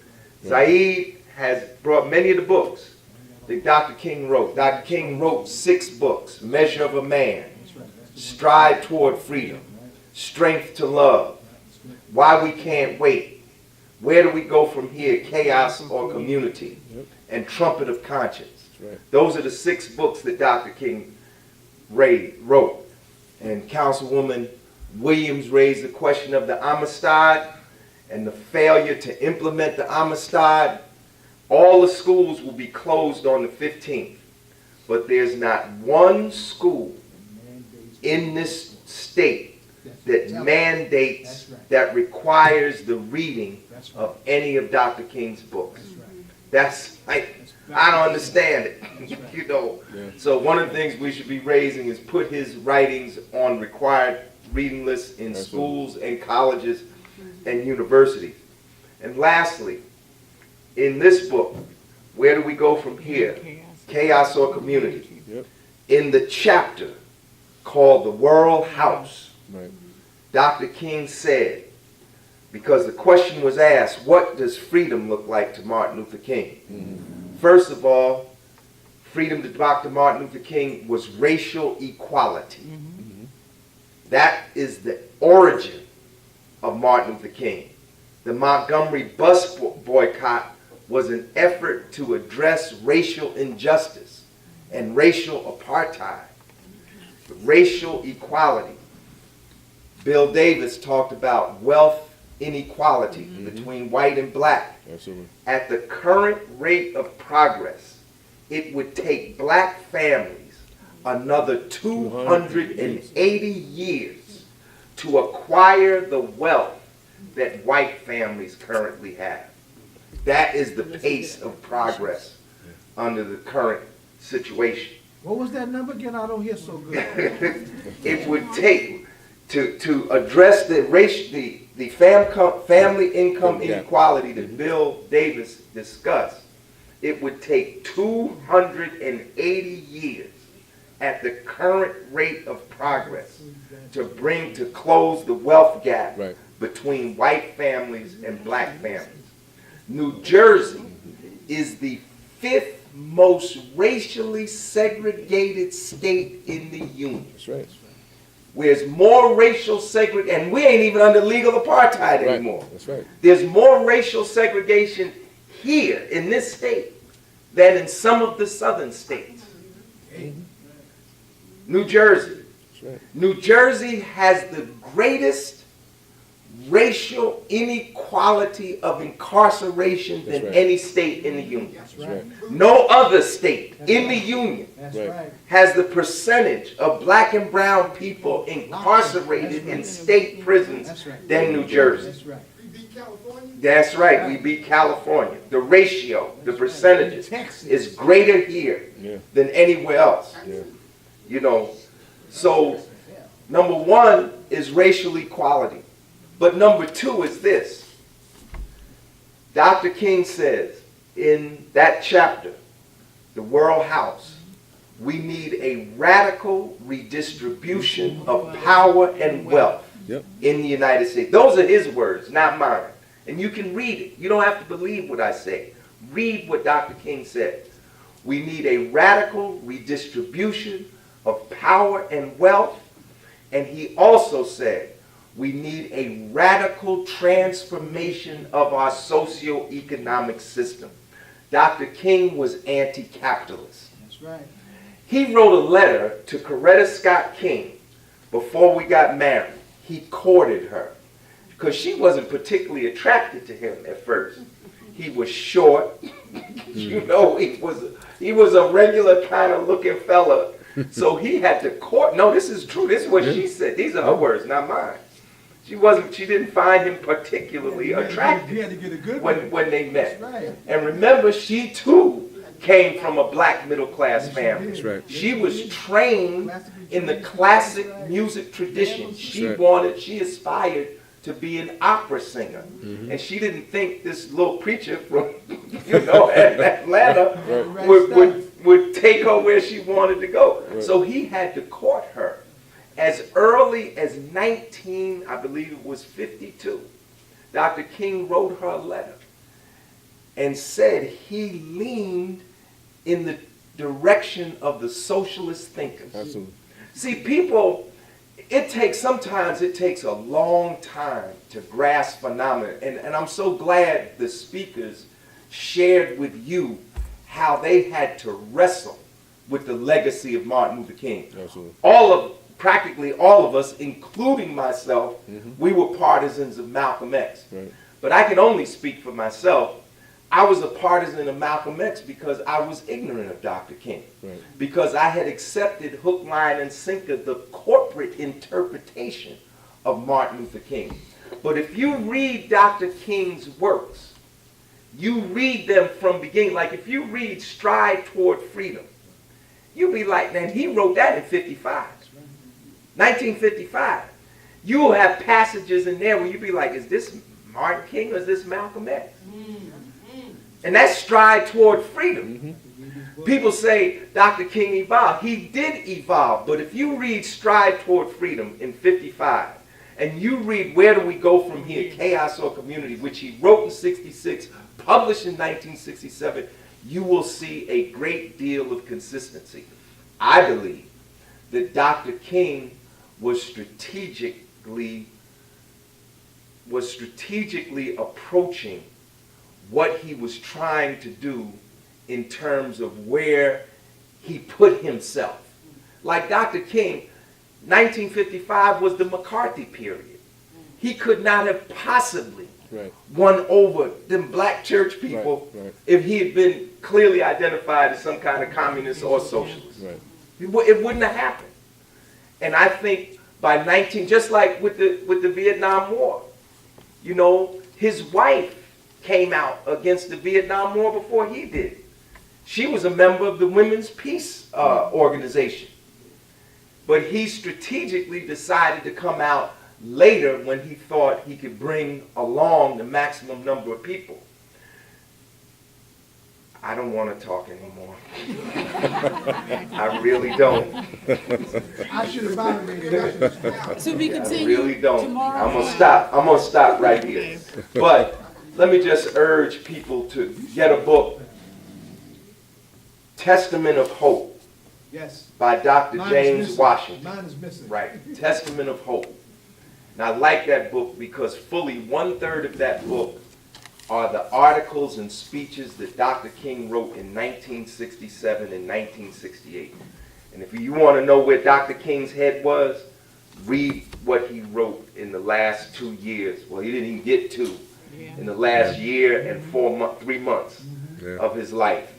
Saeed has brought many of the books that Dr. King wrote. Dr. King wrote 6 books: Measure of a Man, Stride Toward Freedom, Strength to Love, Why We Can't Wait, Where Do We Go From Here, Chaos or Community, and Trumpet of Conscience. Those are the 6 books that Dr. King wrote. And Councilwoman Williams raised the question of the Amistad and the failure to implement the Amistad. All the schools will be closed on the 15th. But there's not one school in this state that mandates, that requires the reading of any of Dr. King's books. That's like, I don't understand it, you know. So one of the things we should be raising is put his writings on required reading lists in schools and colleges and universities. And lastly, in this book, Where Do We Go From Here? Chaos or Community. In the chapter called The World House, Dr. King said, because the question was asked, what does freedom look like to Martin Luther King? First of all, freedom to Dr. Martin Luther King was racial equality. That is the origin of Martin Luther King. The Montgomery Bus Boycott was an effort to address racial injustice and racial apartheid, racial equality. Bill Davis talked about wealth inequality between white and black. Absolutely. At the current rate of progress, it would take black families another 280 years to acquire the wealth that white families currently have. That is the pace of progress under the current situation. What was that number again? I don't hear so good. It would take, to address the family income inequality that Bill Davis discussed, it would take 280 years at the current rate of progress to close the wealth gap between white families and black families. New Jersey is the 5th most racially segregated state in the union. That's right. There's more racial segregation, and we ain't even under legal apartheid anymore. That's right. There's more racial segregation here in this state than in some of the southern states. New Jersey. New Jersey has the greatest racial inequality of incarceration than any state in the union. No other state in the union has the percentage of black and brown people incarcerated in state prisons than New Jersey. That's right, we beat California. The ratio, the percentages is greater here than anywhere else. You know, so number one is racial equality. But number two is this. Dr. King says in that chapter, The World House, we need a radical redistribution of power and wealth in the United States. Those are his words, not mine. And you can read it. You don't have to believe what I say. Read what Dr. King said. We need a radical redistribution of power and wealth. And he also said, we need a radical transformation of our socioeconomic system. Dr. King was anti-capitalist. That's right. He wrote a letter to Coretta Scott King before we got married. He courted her because she wasn't particularly attracted to him at first. He was short. You know, he was a regular kind of looking fella. So he had to court. No, this is true. This is what she said. These are her words, not mine. She didn't find him particularly attractive when they met. Right. And remember, she too came from a black middle class family. That's right. She was trained in the classic music tradition. She aspired to be an opera singer. And she didn't think this little preacher from, Atlanta would take her where she wanted to go. So he had to court her. As early as 52, Dr. King wrote her a letter and said he leaned in the direction of the socialist thinkers. Absolutely. See, people, sometimes it takes a long time to grasp phenomena. And I'm so glad the speakers shared with you how they had to wrestle with the legacy of Martin Luther King. Absolutely. Practically all of us, including myself, we were partisans of Malcolm X. Right. But I can only speak for myself. I was a partisan of Malcolm X because I was ignorant of Dr. King. Right. Because I had accepted hook, line, and sinker the corporate interpretation of Martin Luther King. But if you read Dr. King's works, you read them from beginning. Like if you read Stride Toward Freedom, you'll be like, man, he wrote that in 1955. You will have passages in there where you'll be like, is this Martin King or is this Malcolm X? And that's Stride Toward Freedom. People say Dr. King evolved. He did evolve, but if you read Stride Toward Freedom in 55, and you read Where Do We Go From Here, Chaos or Community, which he wrote in 66, published in 1967, you will see a great deal of consistency. I believe that Dr. King was strategically approaching what he was trying to do in terms of where he put himself. Like Dr. King, 1955 was the McCarthy period. he could not have possibly Right. won over them black church people Right, right. if he had been clearly identified as some kind of communist or socialist. Right. It wouldn't have happened. And I think by just like with the Vietnam War, you know, his wife came out against the Vietnam War before he did. She was a member of the Women's Peace Organization. But he strategically decided to come out later when he thought he could bring along the maximum number of people. I don't want to talk anymore. I really don't. I should have violated. So we I continue really don't. tomorrow. I'm gonna stop right here. But let me just urge people to get a book, Testament of Hope, Yes. by Dr. Mine is James missing. Washington. Mine is missing. Right, Testament of Hope. And I like that book because fully 1/3 of that book are the articles and speeches that Dr. King wrote in 1967 and 1968. And if you want to know where Dr. King's head was, read what he wrote in the last 2 years. Well, he didn't even get 2. In the last year and 3 months of his life.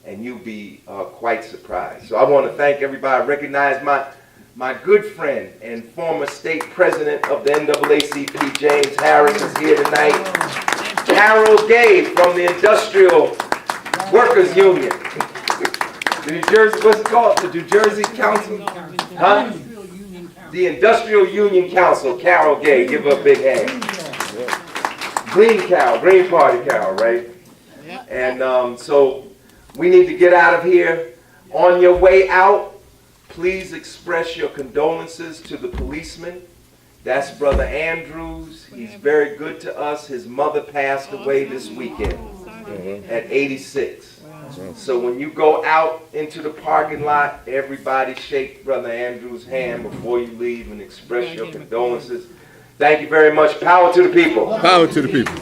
And you'll be quite surprised. So I want to thank everybody. I recognize my good friend and former state president of the NAACP, James Harris, is here tonight. Carol Gay from the Industrial Workers Union. The New Jersey, what's it called? The New Jersey Council? Huh? The Industrial Union Council, Carol Gay. Give her a big hand. Green Party Carol, right? And so we need to get out of here. On your way out, please express your condolences to the policeman. That's Brother Andrews. He's very good to us. His mother passed away this weekend at 86. So when you go out into the parking lot, everybody shake Brother Andrews' hand before you leave and express your condolences. Thank you very much. Power to the people. Power to the people.